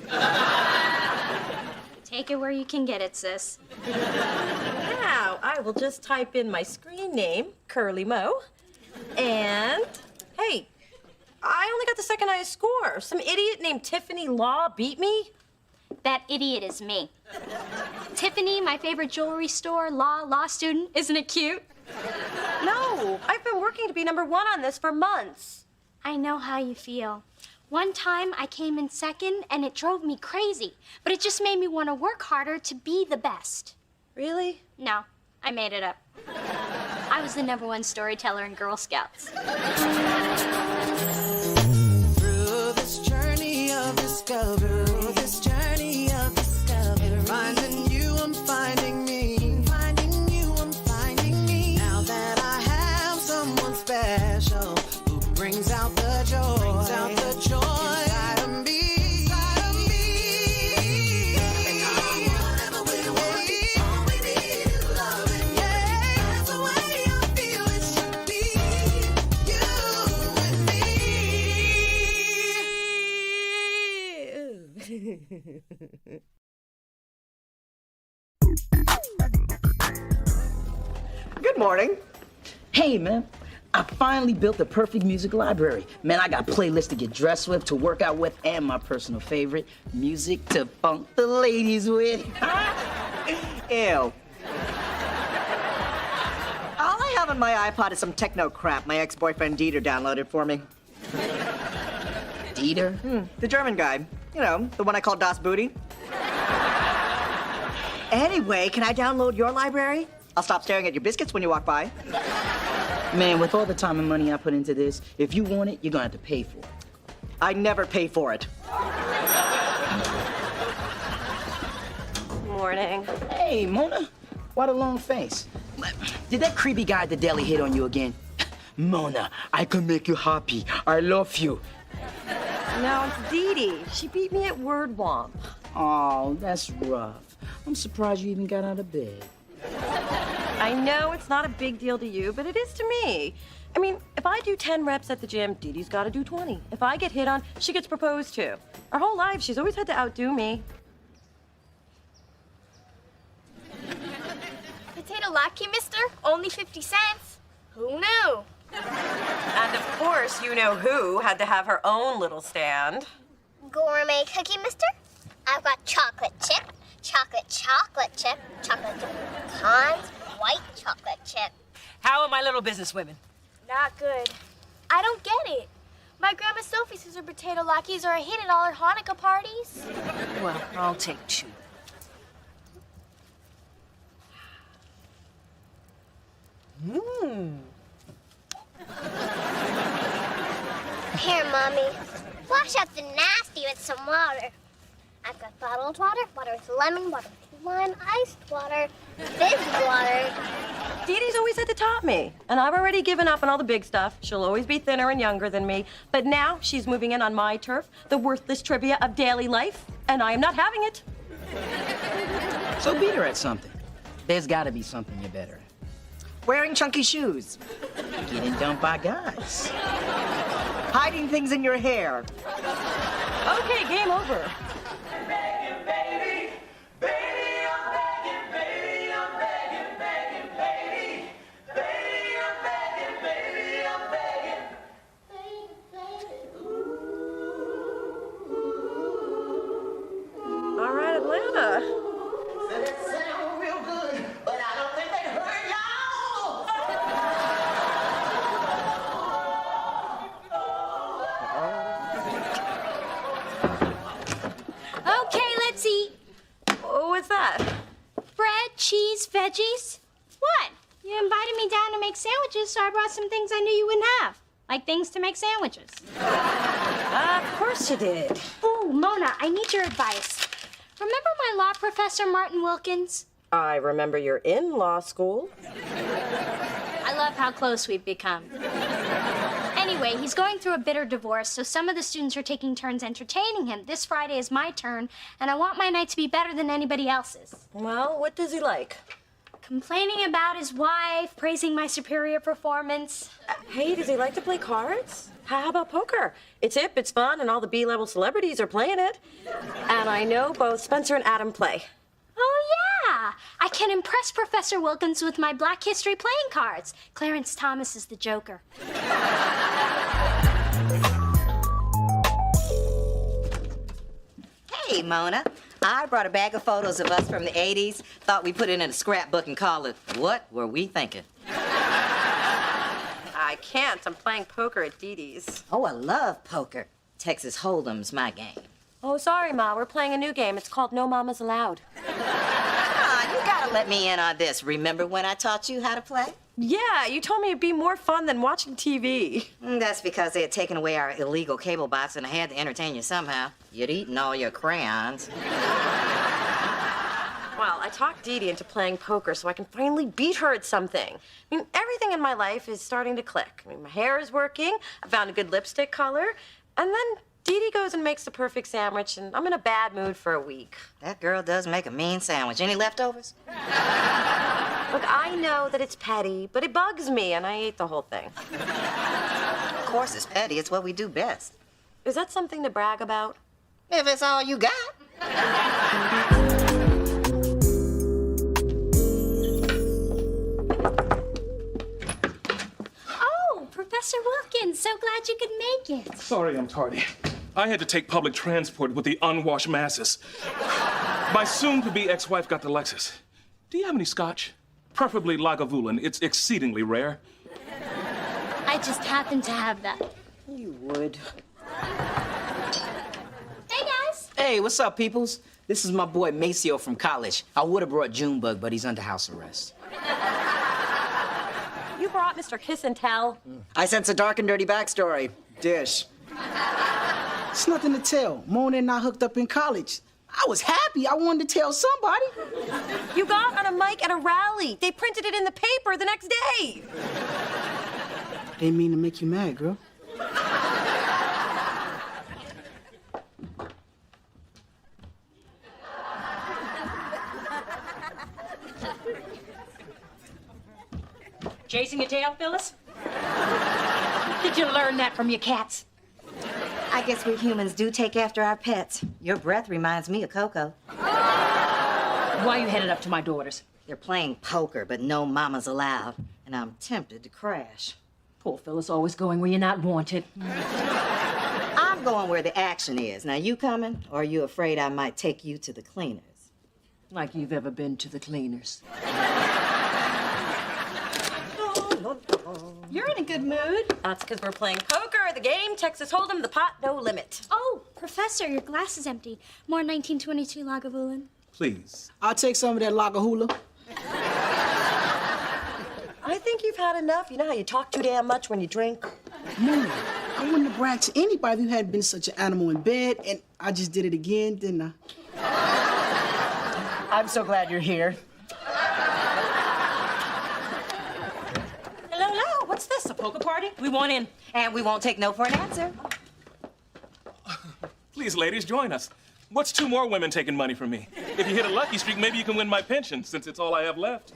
Take it where you can get it, sis. Now, I will just type in my screen name, Curly Mo, and... Hey, I only got the second highest score. Some idiot named Tiffany Law beat me. That idiot is me. Tiffany, my favorite jewelry store, law student. Isn't it cute? No, I've been working to be #1 on this for months. I know how you feel. One time I came in second and it drove me crazy, but it just made me want to work harder to be the best. Really? No, I made it up. I was the #1 storyteller in Girl Scouts. Through this journey of discovery, finding you, I'm finding me. Finding you, I'm finding me. Now that I have someone special who brings out the joy, inside of me. And whatever we want, all we need is love. Yeah, that's the way I feel it should be. You and me. Good morning. Hey, man. I finally built the perfect music library. Man, I got playlists to get dressed with, to work out with, and my personal favorite, music to funk the ladies with. Ew. All I have on my iPod is some techno crap my ex-boyfriend Dieter downloaded for me. Dieter? The German guy. You know, the one I call Das Booty. Anyway, can I download your library? I'll stop staring at your biscuits when you walk by. Man, with all the time and money I put into this, if you want it, you're gonna have to pay for it. I never pay for it. Morning. Hey, Mona. Why the long face? Did that creepy guy at the deli hit on you again? Mona, I can make you happy. I love you. No, it's Dee Dee. She beat me at word womp. Oh, that's rough. I'm surprised you even got out of bed. I know it's not a big deal to you, but it is to me. I mean, if I do 10 reps at the gym, Dee Dee's got to do 20. If I get hit on, she gets proposed to. Her whole life, she's always had to outdo me. Potato latkey, mister? Only 50 cents. Who knew? And of course, you know who had to have her own little stand. Gourmet cookie, mister? I've got chocolate chip, chocolate chip, chocolate chip. Handle business, women. Not good. I don't get it. My grandma Sophie says her potato latkes are a hit at all her Hanukkah parties. Well, I'll take 2. Here, Mommy. Wash out the nasty with some water. I've got bottled water, water with lemon, water with lime, iced water, fizzy water. Dee Dee's always had to top me, and I've already given up on all the big stuff. She'll always be thinner and younger than me, but now she's moving in on my turf, the worthless trivia of daily life, and I am not having it. So beat her at something. There's gotta be something you're better at. Wearing chunky shoes. Getting dumped by guys. Hiding things in your hair. Okay, game over. All right, Atlanta. Okay, let's eat. What's that? Bread, cheese, veggies. What? You invited me down to make sandwiches, so I brought some things I knew you wouldn't have. Like things to make sandwiches. Of course you did. Ooh, Mona, I need your advice. Remember my law professor, Martin Wilkins? I remember you're in law school. I love how close we've become. Anyway, he's going through a bitter divorce, so some of the students are taking turns entertaining him. This Friday is my turn, and I want my night to be better than anybody else's. Well, what does he like? Complaining about his wife, praising my superior performance. Hey, does he like to play cards? How about poker? It's hip, it's fun, and all the B-level celebrities are playing it. And I know both Spencer and Adam play. Oh, yeah! I can impress Professor Wilkins with my Black History playing cards. Clarence Thomas is the Joker. Hey, Mona. I brought a bag of photos of us from the 80s. Thought we'd put it in a scrapbook and call it What Were We Thinking? I can't. I'm playing poker at Dee Dee's. Oh, I love poker. Texas Hold'em's my game. Oh, sorry, Ma. We're playing a new game. It's called No Mamas Allowed. Ah, you gotta let me in on this. Remember when I taught you how to play? Yeah, you told me it'd be more fun than watching TV. That's because they had taken away our illegal cable box and I had to entertain you somehow. You'd eaten all your crayons. Well, I talked Dee Dee into playing poker so I can finally beat her at something. I mean, everything in my life is starting to click. I mean, my hair is working, I found a good lipstick color, and then Dee Dee goes and makes the perfect sandwich, and I'm in a bad mood for a week. That girl does make a mean sandwich. Any leftovers? Look, I know that it's petty, but it bugs me, and I ate the whole thing. Of course it's petty. It's what we do best. Is that something to brag about? If it's all you got. Oh, Professor Wilkins, so glad you could make it. Sorry I'm tardy. I had to take public transport with the unwashed masses. My soon-to-be ex-wife got the Lexus. Do you have any scotch? Preferably Lagavulin. It's exceedingly rare. I just happen to have that. You would. Hey, guys. Hey, what's up, peoples? This is my boy Maceo from college. I would have brought Junebug, but he's under house arrest. You brought Mr. Kiss and Tell. I sense a dark and dirty backstory. Dish. It's nothing to tell. Mona and I hooked up in college. I was happy. I wanted to tell somebody. You got on a mic at a rally. They printed it in the paper the next day. Didn't mean to make you mad, girl. Chasing your tail, Phyllis? Did you learn that from your cats? I guess we humans do take after our pets. Your breath reminds me of Coco. Why are you headed up to my daughter's? They're playing poker, but no mamas allowed. And I'm tempted to crash. Poor Phyllis, always going where you're not wanted. I'm going where the action is. Now, you coming? Or are you afraid I might take you to the cleaners? Like you've ever been to the cleaners. You're in a good mood. That's because we're playing poker, the game, Texas Hold'em, the pot, no limit. Oh, Professor, your glass is empty. More 1922 Lagavulin. Please. I'll take some of that Lagahula. I think you've had enough. You know how you talk too damn much when you drink? Mona, I wouldn't have bragged to anybody if you hadn't been such an animal in bed, and I just did it again, didn't I? I'm so glad you're here. Hello, what's this, a poker party? We want in, and we won't take no for an answer. Please, ladies, join us. What's 2 more women taking money from me? If you hit a lucky streak, maybe you can win my pension, since it's all I have left.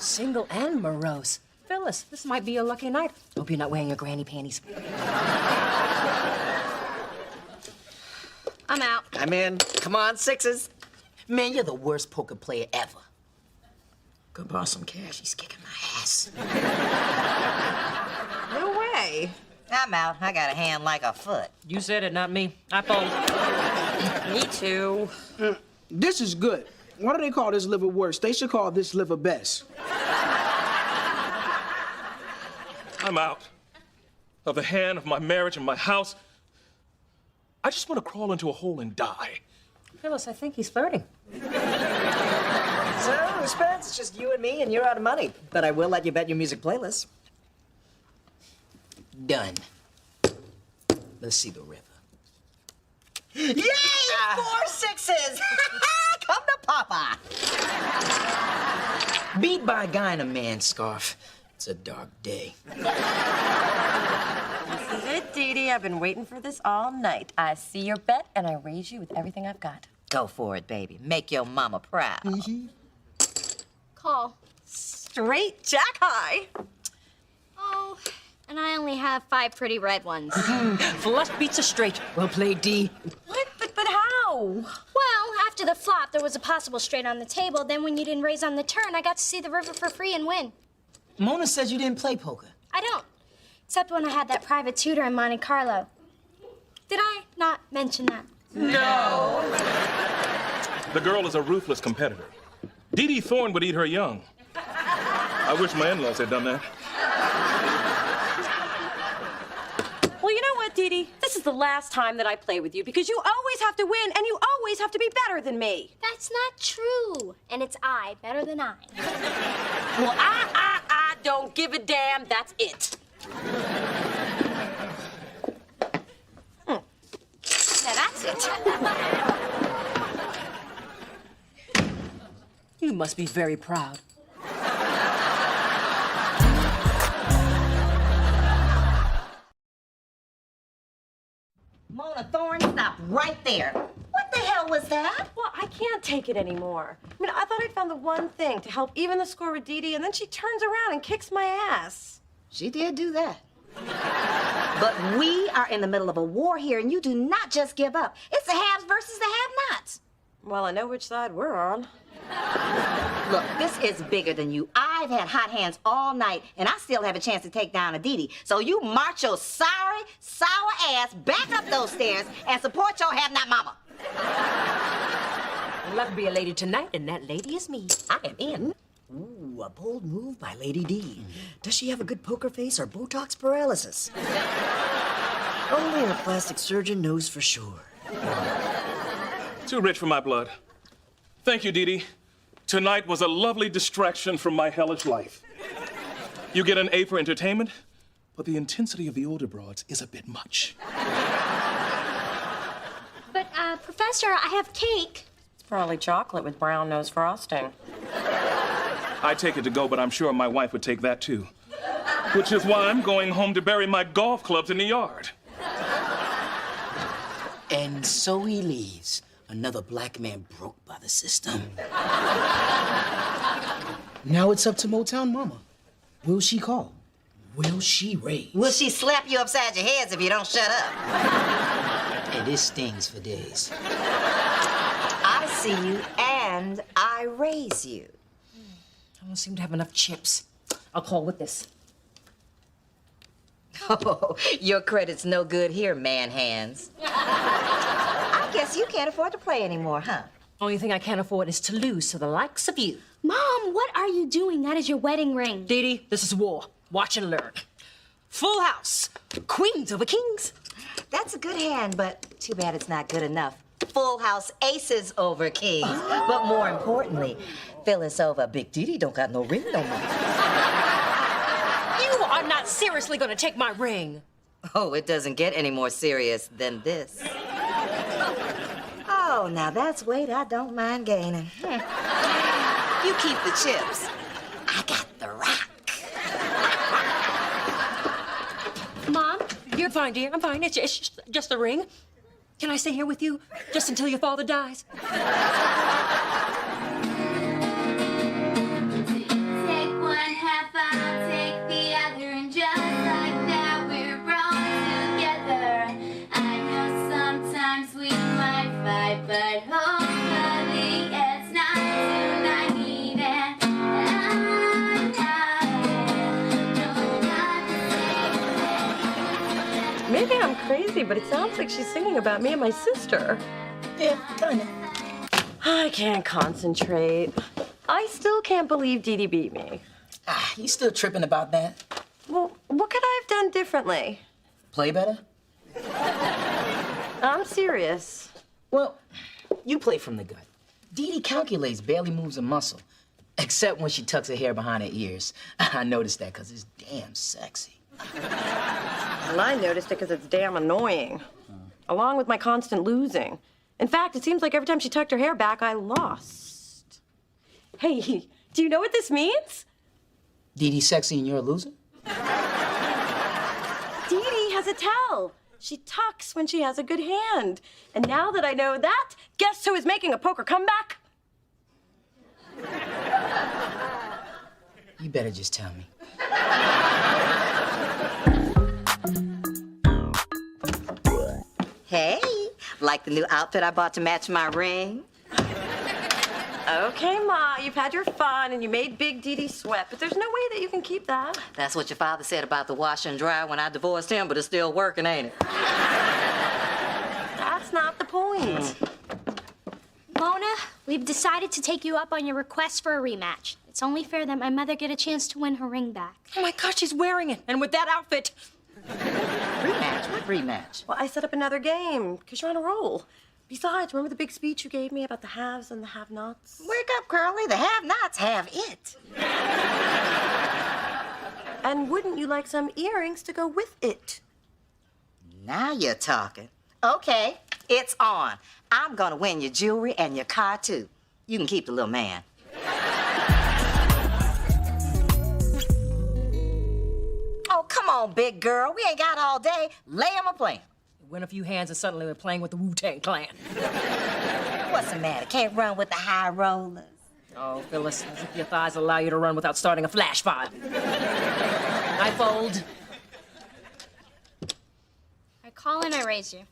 Single and morose. Phyllis, this might be a lucky night. Hope you're not wearing your granny panties. I'm out. I'm in. Come on, sixes. Man, you're the worst poker player ever. Go borrow some cash. He's kicking my ass. No way. I'm out. I got a hand like a foot. You said it, not me. I phoned. Me too. This is good. Why do they call this liver worse? They should call this liver best. I'm out. Of the hand, of my marriage, and my house. I just want to crawl into a hole and die. Phyllis, I think he's flirting. So, Spence, it's just you and me, and you're out of money. But I will let you bet your music playlist. Done. Let's see the river. Yay! 4 sixes! Come to Papa. Beat by a guy in a man's scarf. It's a dark day. This is it, Dee Dee. I've been waiting for this all night. I see your bet, and I raise you with everything I've got. Go for it, baby. Make your mama proud. Call. Straight jack high. Oh, and I only have 5 pretty red ones. Flush beats a straight. Well played, Dee. What? But how? Well, after the flop, there was a possible straight on the table. Then when you didn't raise on the turn, I got to see the river for free and win. Mona says you didn't play poker. I don't. Except when I had that private tutor in Monte Carlo. Did I not mention that? No! The girl is a ruthless competitor. Dee Dee Thorne would eat her young. I wish my in-laws had done that. Well, you know what, Dee Dee? This is the last time that I play with you because you always have to win and you always have to be better than me. That's not true. And it's I, better than I. Well, I don't give a damn. That's it. Now that's it. You must be very proud. Mona Thorne, stop right there. What the hell was that? Well, I can't take it anymore. I mean, I thought I'd found the one thing to help even the score with Dee Dee, and then she turns around and kicks my ass. She did do that. But we are in the middle of a war here, and you do not just give up. It's the haves versus the have-nots. Well, I know which side we're on. Look, this is bigger than you. I've had hot hands all night, and I still have a chance to take down a Dee Dee. So you march your sorry, sour ass back up those stairs and support your have-not mama. I'd love to be a lady tonight, and that lady is me. I am in. Ooh, a bold move by Lady D. Does she have a good poker face or Botox paralysis? Only a plastic surgeon knows for sure. Too rich for my blood. Thank you, Dee Dee. Tonight was a lovely distraction from my hellish life. You get an A for entertainment, but the intensity of the older broads is a bit much. But, Professor, I have cake. It's probably chocolate with brown nose frosting. I take it to go, but I'm sure my wife would take that too. Which is why I'm going home to bury my golf clubs in the yard. And so he leaves. Another black man broke by the system. Now it's up to Motown Mama. Will she call? Will she raise? Will she slap you upside your heads if you don't shut up? And this stings for days. I see you and I raise you. I don't seem to have enough chips. I'll call with this. Oh, your credit's no good here, man hands. I guess you can't afford to play anymore, huh? Only thing I can't afford is to lose to the likes of you. Mom, what are you doing? That is your wedding ring. Dee Dee, this is war. Watch and learn. Full house. Queens over kings. That's a good hand, but too bad it's not good enough. Full house aces over kings. But more importantly, Phyllis over Big Didi don't got no ring no more. You are not seriously gonna take my ring. Oh, it doesn't get any more serious than this. Oh, now that's weight I don't mind gaining. You keep the chips. I got the rock. Mom, you're fine, dear. I'm fine. It's just a ring. Can I stay here with you just until your father dies? Take one half, I'll take the other, and just like that we're brought together. I know sometimes we might fight, but hopefully it's not tonight. Maybe I'm crazy, but it sounds like she's singing about me and my sister. Yeah, kinda. I can't concentrate. I still can't believe Dee Dee beat me. Ah, you still tripping about that? Well, what could I have done differently? Play better? I'm serious. Well, you play from the gut. Dee Dee calculates, barely moves a muscle. Except when she tucks her hair behind her ears. I noticed that because it's damn sexy. And I noticed it because it's damn annoying. Along with my constant losing. In fact, it seems like every time she tucked her hair back, I lost. Hey, do you know what this means? Dee Dee's sexy and you're a loser? Dee Dee has a tell. She tucks when she has a good hand. And now that I know that, guess who is making a poker comeback? You better just tell me. Hey, like the new outfit I bought to match my ring? Okay, Ma, you've had your fun and you made Big Dee Dee sweat, but there's no way that you can keep that. That's what your father said about the wash and dry when I divorced him, but it's still working, ain't it? That's not the point. Mona, we've decided to take you up on your request for a rematch. It's only fair that my mother get a chance to win her ring back. Oh my gosh, she's wearing it. And with that outfit. Rematch? What rematch? Well, I set up another game, because you're on a roll. Besides, remember the big speech you gave me about the haves and the have-nots? Wake up, Curly. The have-nots have it. And wouldn't you like some earrings to go with it? Now you're talking. Okay, it's on. I'm gonna win your jewelry and your car, too. You can keep the little man. Oh, come on, big girl. We ain't got all day. Lay him a plan. Win a few hands and suddenly we're playing with the Wu-Tang Clan. What's the matter? Can't run with the high rollers? Oh, Phyllis, as if your thighs allow you to run without starting a flash fire. I fold. I call and I raise you.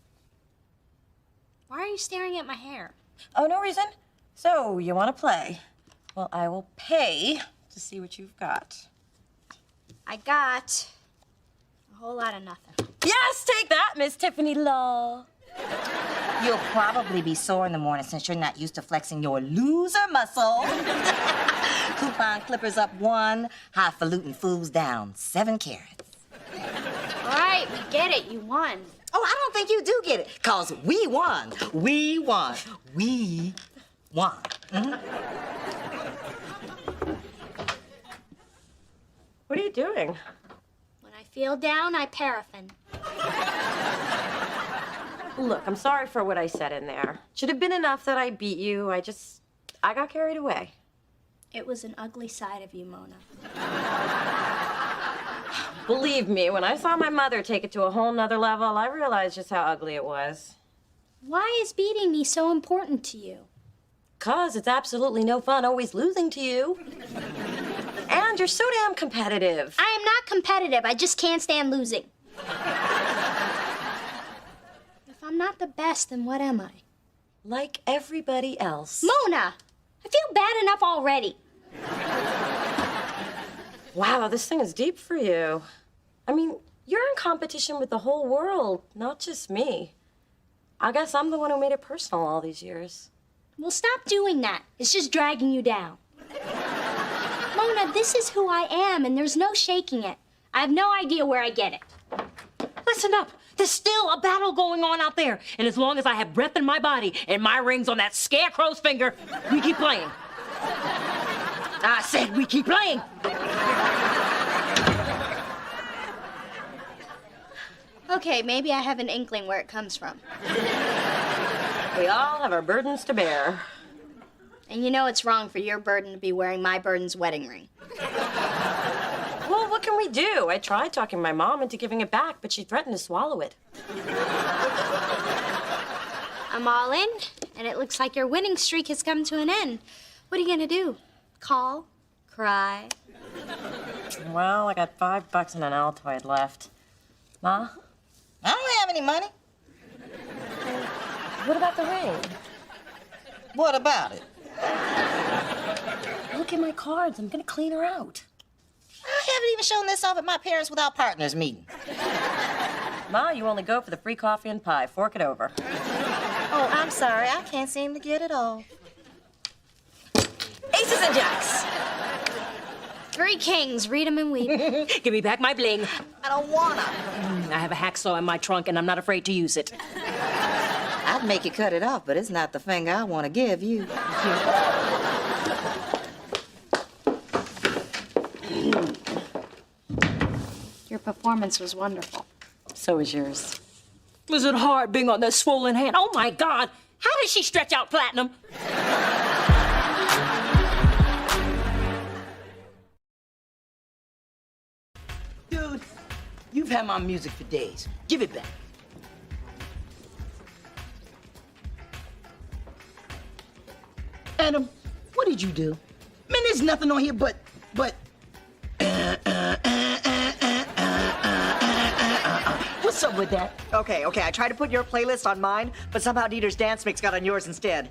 Why are you staring at my hair? Oh, no reason. So, you want to play? Well, I will pay to see what you've got. I got a whole lot of nothing. Yes, take that, Miss Tiffany Law. You'll probably be sore in the morning since you're not used to flexing your loser muscle. Coupon clippers up 1, highfalutin fools down 7 carats. All right, we get it. You won. Oh, I don't think you do get it, because we won. We won. We won. Mm-hmm. What are you doing? When I feel down, I paraffin. Look, I'm sorry for what I said in there. Should have been enough that I beat you. I got carried away. It was an ugly side of you, Mona. Believe me, when I saw my mother take it to a whole nother level, I realized just how ugly it was. Why is beating me so important to you? 'Cause it's absolutely no fun always losing to you. And you're so damn competitive. I am not competitive. I just can't stand losing. If I'm not the best, then what am I? Like everybody else. Mona! I feel bad enough already. Wow, this thing is deep for you. I mean, you're in competition with the whole world, not just me. I guess I'm the one who made it personal all these years. Well, stop doing that. It's just dragging you down. Mona, this is who I am, and there's no shaking it. I have no idea where I get it. Listen up. There's still a battle going on out there. And as long as I have breath in my body and my ring's on that scarecrow's finger, we keep playing. I said we keep playing. Okay, maybe I have an inkling where it comes from. We all have our burdens to bear. And you know it's wrong for your burden to be wearing my burden's wedding ring. Well, what can we do? I tried talking my mom into giving it back, but she threatened to swallow it. I'm all in, and it looks like your winning streak has come to an end. What are you gonna do? Call? Cry? Well, I got $5 and an Altoid left. Ma? I don't have any money. What about the ring? What about it? Look at my cards. I'm gonna clean her out. I haven't even shown this off at my parents without partners meeting. Ma, you only go for the free coffee and pie. Fork it over. Oh, I'm sorry. I can't seem to get it all. Aces and jacks. 3 kings. Read 'em and weep. Give me back my bling. I don't wanna. I have a hacksaw in my trunk, and I'm not afraid to use it. I'd make you cut it off, but it's not the finger I want to give you. Your performance was wonderful. So was yours. Was it hard being on that swollen hand? Oh, my God. How did she stretch out Platinum? Dude, you've had my music for days. Give it back. Adam, what did you do? Man, there's nothing on here but... What's up with that? Okay, I tried to put your playlist on mine, but somehow Dieter's dance mix got on yours instead.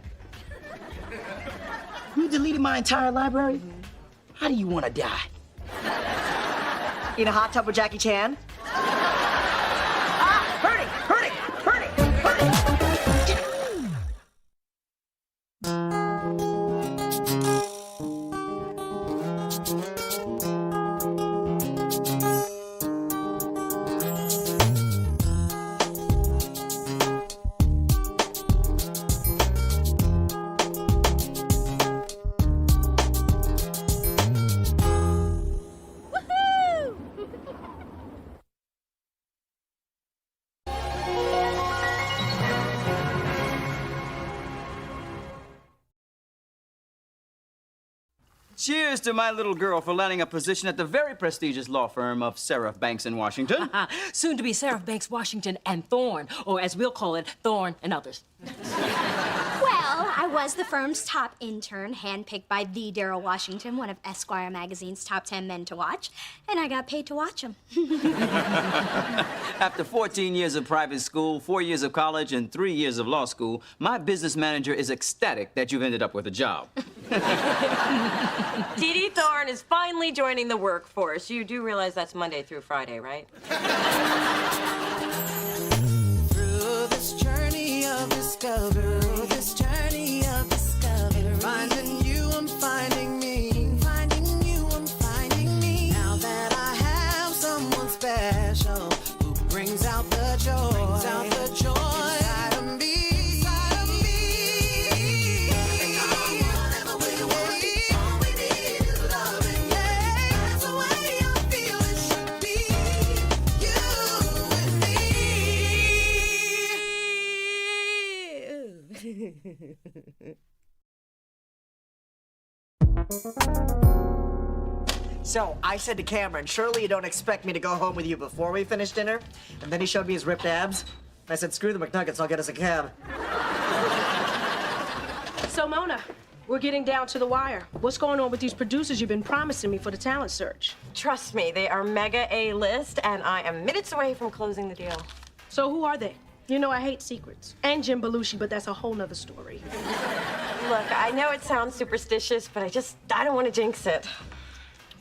You deleted my entire library? How do you want to die? In a hot tub with Jackie Chan? Hurting! Cheers to my little girl for landing a position at the very prestigious law firm of Seraph Banks in Washington. Soon to be Seraph Banks, Washington, and Thorne, or as we'll call it, Thorne and others. Well, I was the firm's top intern, handpicked by the Daryl Washington, one of Esquire magazine's top 10 men to watch, and I got paid to watch him. After 14 years of private school, 4 years of college, and 3 years of law school, my business manager is ecstatic that you've ended up with a job. Dee Thorne is finally joining the workforce. You do realize that's Monday through Friday, right? Through this journey of discovery, finding you, I'm finding me. Finding you, I'm finding me. Now that I have someone special who brings out the joy, inside of me. So I said to Cameron, surely you don't expect me to go home with you before we finish dinner? And then he showed me his ripped abs. And I said, screw the McNuggets, I'll get us a cab. So, Mona, we're getting down to the wire. What's going on with these producers you've been promising me for the talent search? Trust me, they are mega A-list, and I am minutes away from closing the deal. So who are they? You know I hate secrets. And Jim Belushi, but that's a whole nother story. Look, I know it sounds superstitious, but I don't want to jinx it.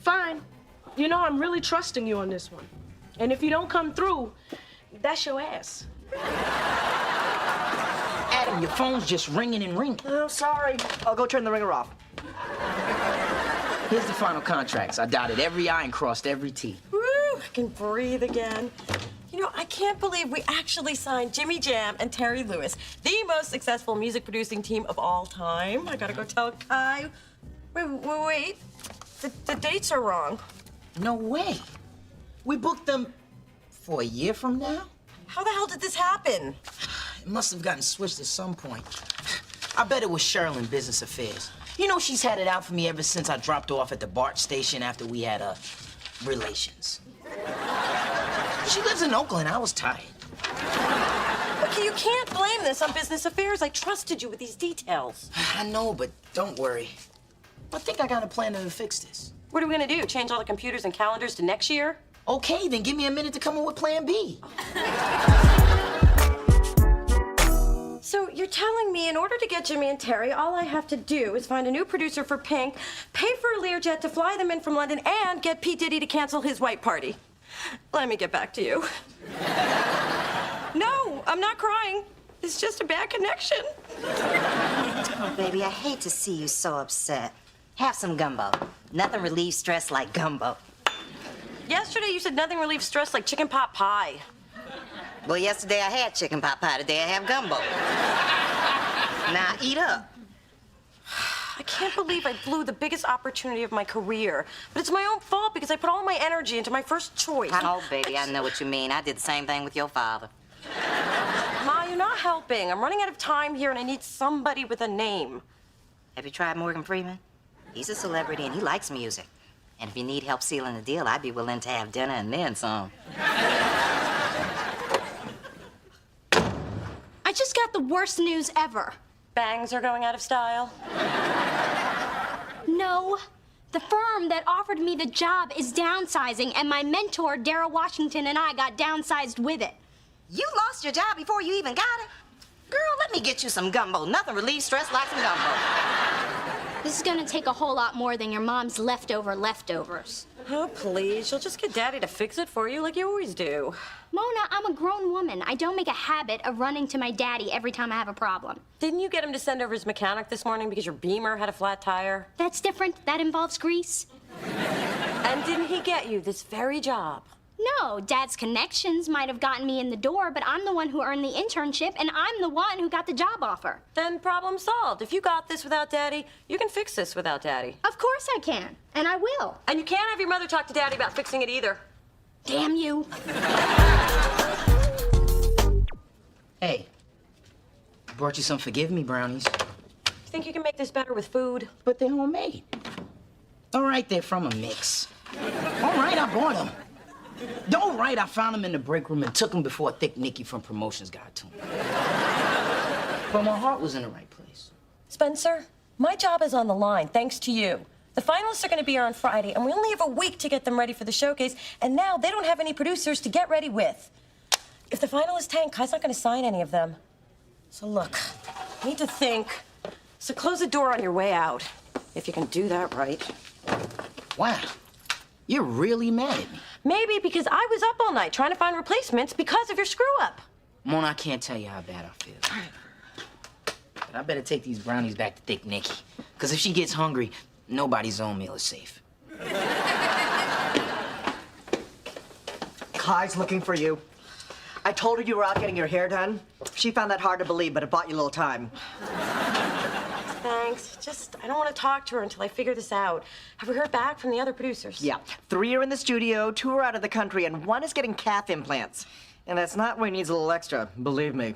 Fine. You know, I'm really trusting you on this one. And if you don't come through, that's your ass. Adam, Your phone's just ringing and ringing. Oh, sorry. I'll go turn the ringer off. Here's the final contracts. I dotted every I and crossed every T. Woo! I can breathe again. You know, I can't believe we actually signed Jimmy Jam and Terry Lewis, the most successful music producing team of all time. I gotta go tell Kai. Wait. The dates are wrong. No way. We booked them for a year from now? How the hell did this happen? It must have gotten switched at some point. I bet it was Cheryl in business affairs. You know, she's had it out for me ever since I dropped off at the BART station after we had, relations. She lives in Oakland. I was tired. Okay, you can't blame this on business affairs. I trusted you with these details. I know, but don't worry. I think I got a plan to fix this. What are we gonna do? Change all the computers and calendars to next year? Okay, then give me a minute to come up with plan B. So you're telling me in order to get Jimmy and Terry, all I have to do is find a new producer for Pink, pay for a Learjet to fly them in from London, and get P. Diddy to cancel his white party. Let me get back to you. No, I'm not crying. It's just a bad connection. Oh, baby, I hate to see you so upset. Have some gumbo. Nothing relieves stress like gumbo. Yesterday you said nothing relieves stress like chicken pot pie. Well, yesterday I had chicken pot pie. Today I have gumbo. Now eat up. I can't believe I blew the biggest opportunity of my career. But it's my own fault because I put all my energy into my first choice. Oh, baby, I know what you mean. I did the same thing with your father. Ma, you're not helping. I'm running out of time here and I need somebody with a name. Have you tried Morgan Freeman? He's a celebrity and he likes music. And if you need help sealing the deal, I'd be willing to have dinner and then some. I just got the worst news ever. Bangs are going out of style? No. The firm that offered me the job is downsizing, and my mentor, Darrell Washington, and I got downsized with it. You lost your job before you even got it? Girl, let me get you some gumbo. Nothing relieves stress like some gumbo. This is gonna take a whole lot more than your mom's leftovers. Oh, please. You'll just get Daddy to fix it for you like you always do. Mona, I'm a grown woman. I don't make a habit of running to my daddy every time I have a problem. Didn't you get him to send over his mechanic this morning because your Beamer had a flat tire? That's different. That involves grease. And didn't he get you this very job? No, Dad's connections might have gotten me in the door, but I'm the one who earned the internship, and I'm the one who got the job offer. Then problem solved. If you got this without Daddy, you can fix this without Daddy. Of course I can, and I will. And you can't have your mother talk to Daddy about fixing it either. Damn you. Hey, I brought you some forgive me brownies. You think you can make this better with food? But they're homemade. All right, they're from a mix. All right, I bought them. All right, I found them in the break room and took them before Thick Nicky from promotions got to them. But my heart was in the right place. Spencer, my job is on the line, thanks to you. The finalists are going to be here on Friday, and we only have a week to get them ready for the showcase, and now they don't have any producers to get ready with. If the finalists tank, Kai's not going to sign any of them. So look, you need to think. So close the door on your way out, if you can do that right. Wow, you're really mad at me. Maybe because I was up all night trying to find replacements because of your screw-up. Mona, I can't tell you how bad I feel. But I better take these brownies back to Thick Nicky. Because if she gets hungry, nobody's own meal is safe. Kai's looking for you. I told her you were out getting your hair done. She found that hard to believe, but it bought you a little time. Thanks. I don't want to talk to her until I figure this out. Have we heard back from the other producers? Yeah. 3 are in the studio, 2 are out of the country, and 1 is getting calf implants. And that's not where he needs a little extra, believe me.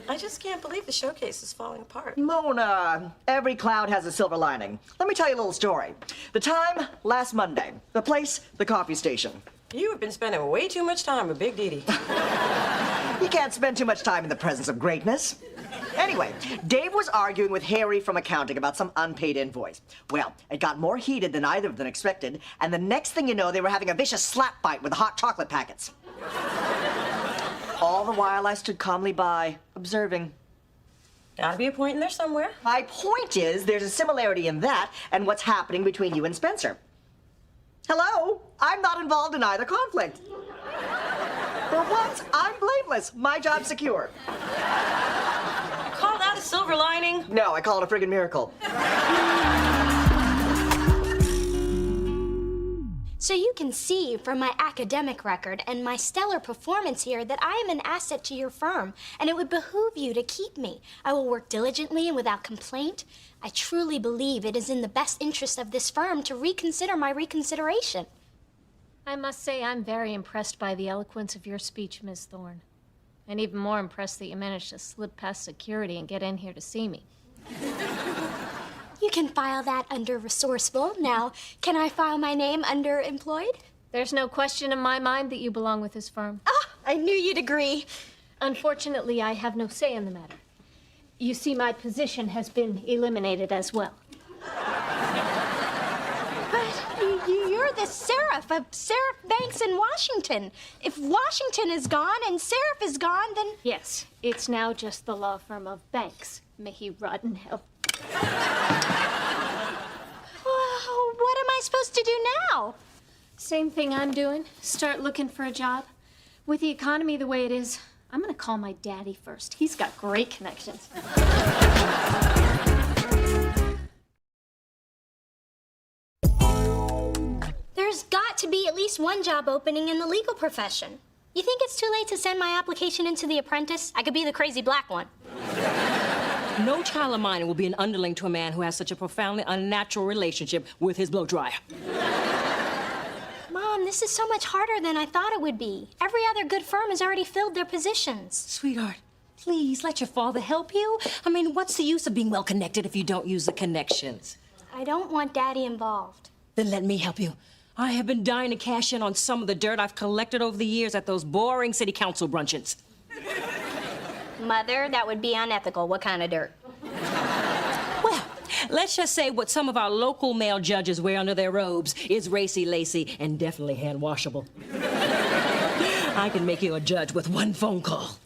I just can't believe the showcase is falling apart. Mona, every cloud has a silver lining. Let me tell you a little story. The time, last Monday. The place, the coffee station. You have been spending way too much time with Big Didi. You can't spend too much time in the presence of greatness. Anyway, Dave was arguing with Harry from accounting about some unpaid invoice. Well, it got more heated than either of them expected, and the next thing you know, they were having a vicious slap fight with the hot chocolate packets. All the while, I stood calmly by, observing. Gotta be a point in there somewhere. My point is, there's a similarity in that and what's happening between you and Spencer. Hello? I'm not involved in either conflict. For once, I'm blameless. My job's secure. Call that a silver lining? No, I call it a friggin' miracle. So you can see from my academic record and my stellar performance here that I am an asset to your firm, and it would behoove you to keep me. I will work diligently and without complaint. I truly believe it is in the best interest of this firm to reconsider my reconsideration. I must say I'm very impressed by the eloquence of your speech, Miss Thorne. And even more impressed that you managed to slip past security and get in here to see me. You can file that under resourceful. Now, can I file my name under employed? There's no question in my mind that you belong with this firm. Ah, I knew you'd agree. Unfortunately, I have no say in the matter. You see, my position has been eliminated as well. But you're the Seraph of Seraph Banks in Washington. If Washington is gone and Seraph is gone, then... Yes, it's now just the law firm of Banks. May he rot in hell. Oh, what am I supposed to do now? Same thing I'm doing. Start looking for a job. With the economy the way it is, I'm gonna call my daddy first. He's got great connections. There's got to be at least one job opening in the legal profession. You think it's too late to send my application into The Apprentice? I could be the crazy black one. No child of mine will be an underling to a man who has such a profoundly unnatural relationship with his blow dryer. Mom, this is so much harder than I thought it would be. Every other good firm has already filled their positions. Sweetheart, please let your father help you. I mean, what's the use of being well connected if you don't use the connections? I don't want Daddy involved. Then let me help you. I have been dying to cash in on some of the dirt I've collected over the years at those boring city council bruncheons. Mother, that would be unethical. What kind of dirt? Well, let's just say what some of our local male judges wear under their robes is racy-lacy and definitely hand-washable. I can make you a judge with one phone call.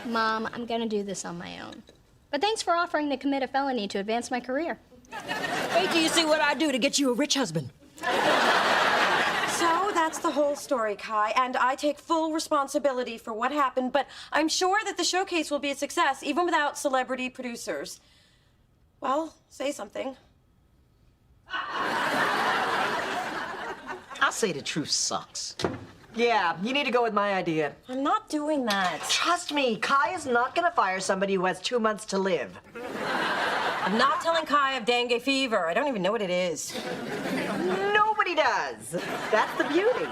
Mom, I'm gonna do this on my own. But thanks for offering to commit a felony to advance my career. Wait till you see what I do to get you a rich husband. So that's the whole story, Kai, and I take full responsibility for what happened, but I'm sure that the showcase will be a success, even without celebrity producers. Well, say something. I say the truth sucks. Yeah, you need to go with my idea. I'm not doing that. Trust me, Kai is not gonna fire somebody who has 2 months to live. I'm not telling Kai of dengue fever. I don't even know what it is. Nobody does. That's the beauty.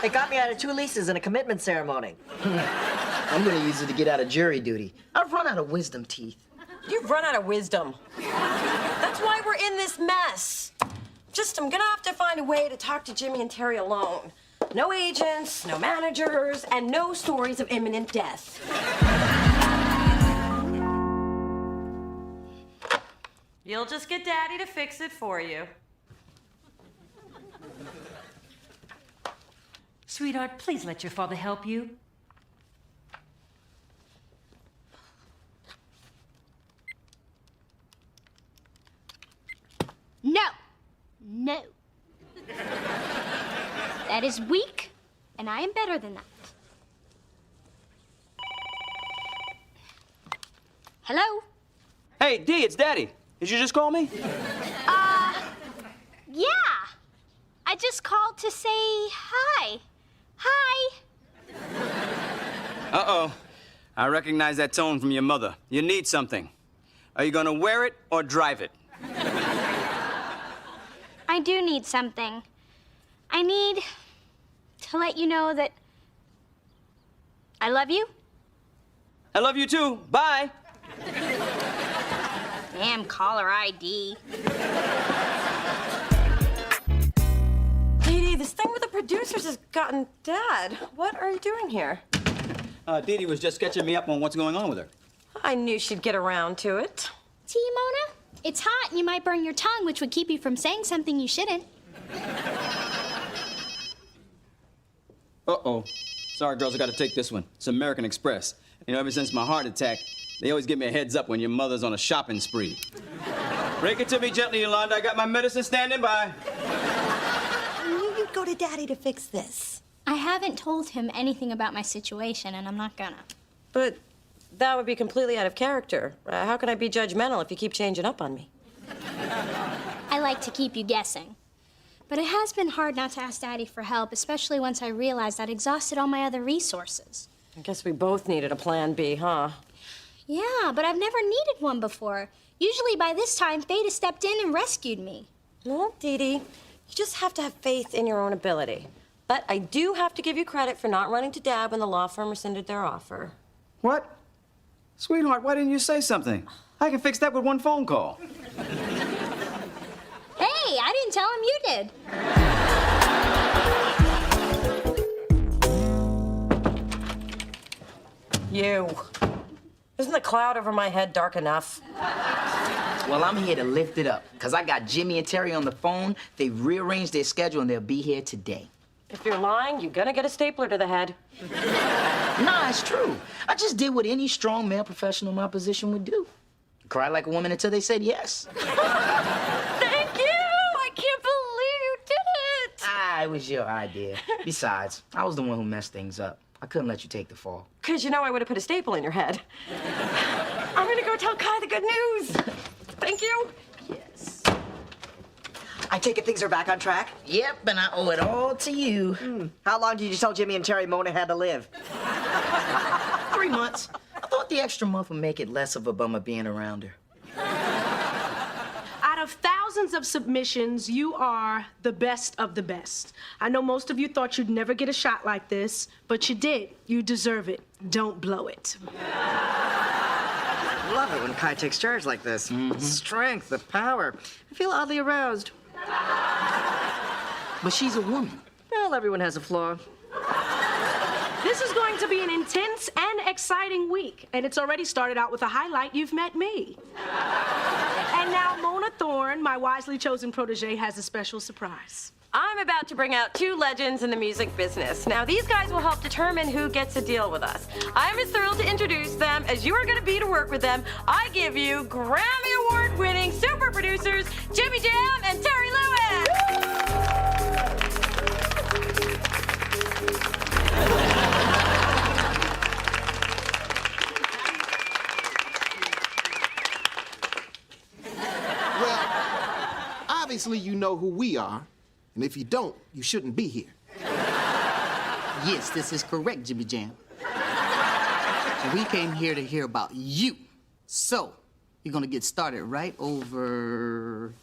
It got me out of 2 leases and a commitment ceremony. I'm gonna use it to get out of jury duty. I've run out of wisdom teeth. You've run out of wisdom. That's why we're in this mess. I'm gonna have to find a way to talk to Jimmy and Terry alone. No agents, no managers, and no stories of imminent death. You'll just get Daddy to fix it for you. Sweetheart, please let your father help you. No. No. That is weak, and I am better than that. Hello? Hey, Dee, it's Daddy. Did you just call me? Yeah. I just called to say hi. Hi. Uh-oh. I recognize that tone from your mother. You need something. Are you gonna wear it or drive it? I do need something. I need to let you know that I love you. I love you too. Bye. Damn caller ID. Dee, this thing with the producers has gotten Dad. What are you doing here? Dee Dee was just catching me up on what's going on with her. I knew she'd get around to it. Tea, Mona? It's hot and you might burn your tongue, which would keep you from saying something you shouldn't. Uh-oh. Sorry, girls, I gotta take this one. It's American Express. You know, ever since my heart attack, they always give me a heads up when your mother's on a shopping spree. Break it to me gently, Yolanda. I got my medicine standing by. I knew you'd go to Daddy to fix this. I haven't told him anything about my situation, and I'm not gonna. But that would be completely out of character. How can I be judgmental if you keep changing up on me? I like to keep you guessing. But it has been hard not to ask Daddy for help, especially once I realized I'd exhausted all my other resources. I guess we both needed a plan B, huh? Yeah, but I've never needed one before. Usually by this time, fate has stepped in and rescued me. Well, Dee Dee, you just have to have faith in your own ability. But I do have to give you credit for not running to Dad when the law firm rescinded their offer. What? Sweetheart, why didn't you say something? I can fix that with one phone call. Hey, I didn't tell him you did. You. Isn't the cloud over my head dark enough? Well, I'm here to lift it up, because I got Jimmy and Terry on the phone. They've rearranged their schedule, and they'll be here today. If you're lying, you're gonna get a stapler to the head. Nah, it's true. I just did what any strong male professional in my position would do. Cry like a woman until they said yes. Thank you! I can't believe you did it! It was your idea. Besides, I was the one who messed things up. I couldn't let you take the fall. Because you know I would have put a staple in your head. I'm gonna go tell Kai the good news. Thank you. Yes. I take it things are back on track? Yep, and I owe it all to you. How long did you tell Jimmy and Terry Mona had to live? 3 months. I thought the extra month would make it less of a bummer being around her. Out of thousands of submissions, you are the best of the best. I know most of you thought you'd never get a shot like this, but you did. You deserve it. Don't blow it. I love it when Kai takes charge like this. The strength, the power. I feel oddly aroused. But she's a woman. Well, everyone has a flaw. This is going to be an intense and exciting week, and it's already started out with a highlight. You've met me. And now Mona Thorne, my wisely chosen protege, has a special surprise. I'm about to bring out 2 legends in the music business. Now, these guys will help determine who gets a deal with us. I'm as thrilled to introduce them as you are going to be to work with them. I give you Grammy Award-winning super producers Jimmy Jam and Terry Lewis. Well, obviously you know who we are. And if you don't, you shouldn't be here. Yes, this is correct, Jimmy Jam. And we came here to hear about you. So, you're gonna get started right over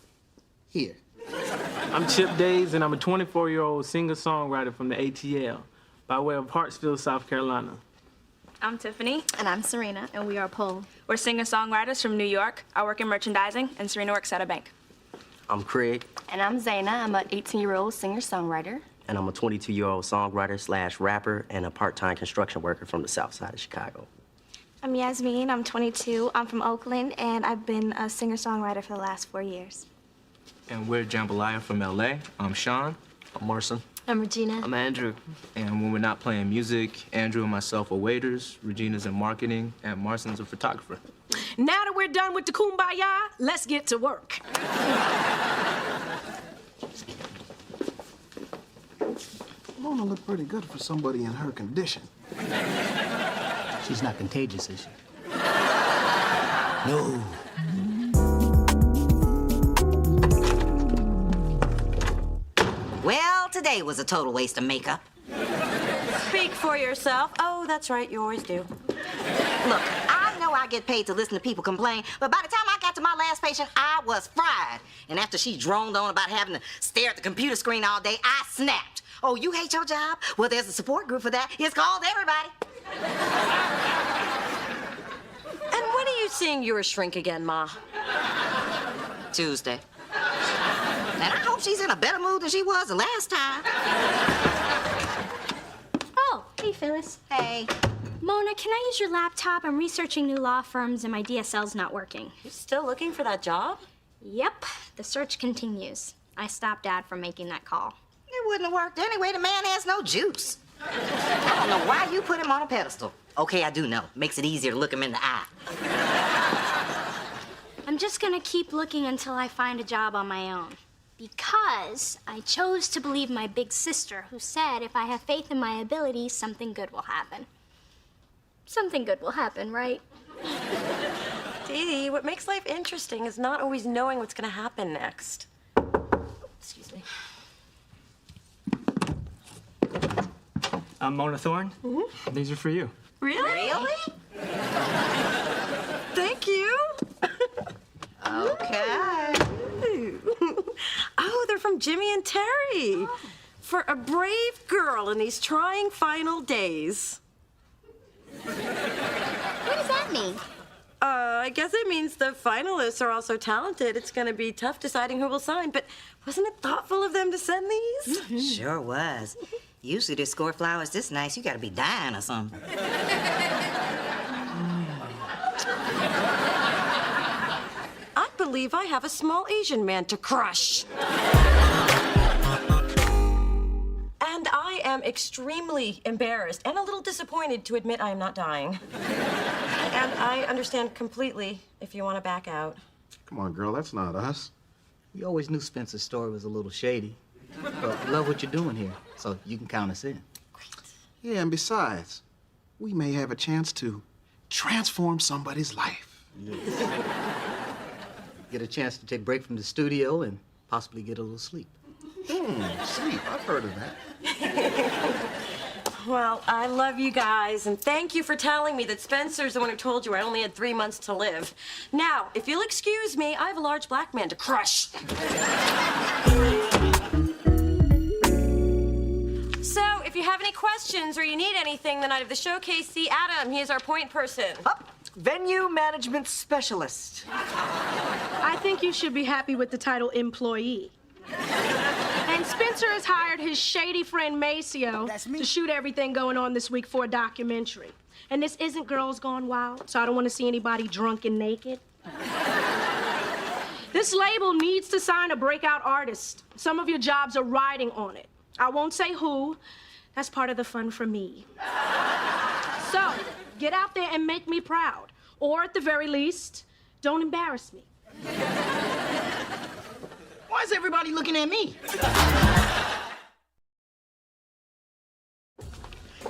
here. I'm Chip Days, and I'm a 24-year-old singer-songwriter from the ATL by way of Hartsville, South Carolina. I'm Tiffany. And I'm Serena, and we are Pomp. We're singer-songwriters from New York. I work in merchandising, and Serena works at a bank. I'm Craig. And I'm Zaina. I'm an 18-year-old singer-songwriter. And I'm a 22-year-old songwriter / rapper and a part-time construction worker from the south side of Chicago. I'm Yasmin. I'm 22. I'm from Oakland, and I've been a singer-songwriter for the last 4 years. And we're Jambalaya from LA. I'm Sean. I'm Marson. I'm Regina. I'm Andrew. And when we're not playing music, Andrew and myself are waiters, Regina's in marketing, and Marson's a photographer. Now that we're done with the kumbaya, let's get to work. Mona looked pretty good for somebody in her condition. She's not contagious, is she? No. Well, today was a total waste of makeup. Speak for yourself. Oh, that's right, you always do. Look, I know I get paid to listen to people complain, but by the time I got to my last patient, I was fried. And after she droned on about having to stare at the computer screen all day, I snapped. Oh, you hate your job? Well, there's a support group for that. It's called Everybody. And when are you seeing yours shrink again, Ma? Tuesday. And I hope she's in a better mood than she was the last time. Oh, hey, Phyllis. Hey. Mona, can I use your laptop? I'm researching new law firms and my DSL's not working. You're still looking for that job? Yep. The search continues. I stopped Dad from making that call. It wouldn't have worked anyway. The man has no juice. I don't know why you put him on a pedestal. Okay, I do know. Makes it easier to look him in the eye. I'm just gonna keep looking until I find a job on my own. Because I chose to believe my big sister, who said if I have faith in my abilities, something good will happen. Something good will happen, right? Dee Dee, what makes life interesting is not always knowing what's going to happen next. Excuse me. Mona Thorne. Mm-hmm. These are for you. Really? Thank you. Okay. Oh, they're from Jimmy and Terry. For a brave girl in these trying final days. What does that mean? I guess it means the finalists are all so talented, it's gonna be tough deciding who will sign. But wasn't it thoughtful of them to send these? Sure was. Usually to score flowers this nice, you gotta be dying or something. I believe I have a small Asian man to crush. And I am extremely embarrassed and a little disappointed to admit I am not dying. And I understand completely if you want to back out. Come on, girl, that's not us. We always knew Spencer's story was a little shady. But we love what you're doing here, so you can count us in. Yeah, and besides, we may have a chance to transform somebody's life. Get a chance to take a break from the studio and possibly get a little sleep. Sleep. I've heard of that. Well, I love you guys, and thank you for telling me that Spencer's the one who told you I only had 3 months to live. Now, if you'll excuse me, I have a large black man to crush. So, if you have any questions or you need anything the night of the showcase, see Adam. He is our point person. Venue management specialist. I think you should be happy with the title employee. And Spencer has hired his shady friend Maceo to shoot everything going on this week for a documentary. And this isn't Girls Gone Wild, so I don't want to see anybody drunk and naked. This label needs to sign a breakout artist. Some of your jobs are riding on it. I won't say who. That's part of the fun for me. So, get out there and make me proud. Or at the very least, don't embarrass me. Why is everybody looking at me?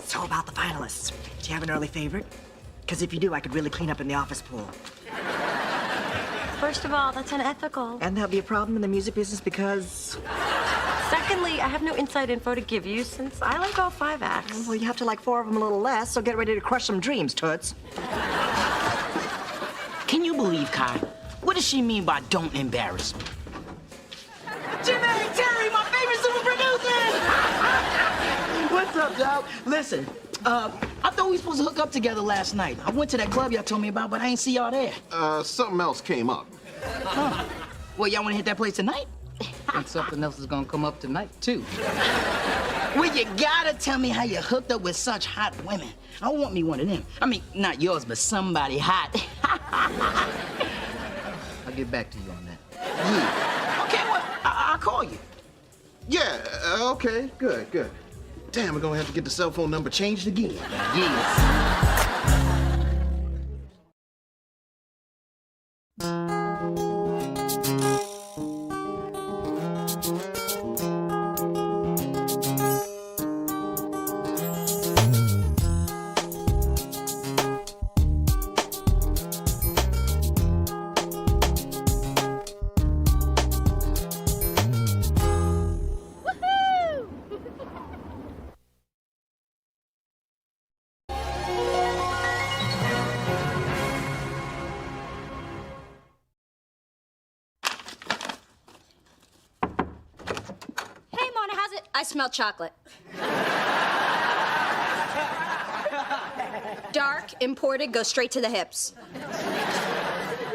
So about the finalists. Do you have an early favorite? Because if you do, I could really clean up in the office pool. First of all, that's unethical. And there'll be a problem in the music business because... Secondly, I have no inside info to give you since I like all 5 acts. Well, you have to like 4 of them a little less, so get ready to crush some dreams, Toots. Can you believe, Kai? What does she mean by don't embarrass me? Jimmy and Terry, my favorite super producers! What's up, dog? Listen, I thought we were supposed to hook up together last night. I went to that club y'all told me about, but I ain't see y'all there. Something else came up. Huh. Well, y'all wanna hit that place tonight? And something else is gonna come up tonight, too. Well, you gotta tell me how you hooked up with such hot women. I want me one of them. I mean, not yours, but somebody hot. I'll get back to you on that. Yeah. Okay, well, I'll call you. Yeah, okay, good. Damn, we're gonna have to get the cell phone number changed again. Yes. I smell chocolate. Dark, imported, go straight to the hips.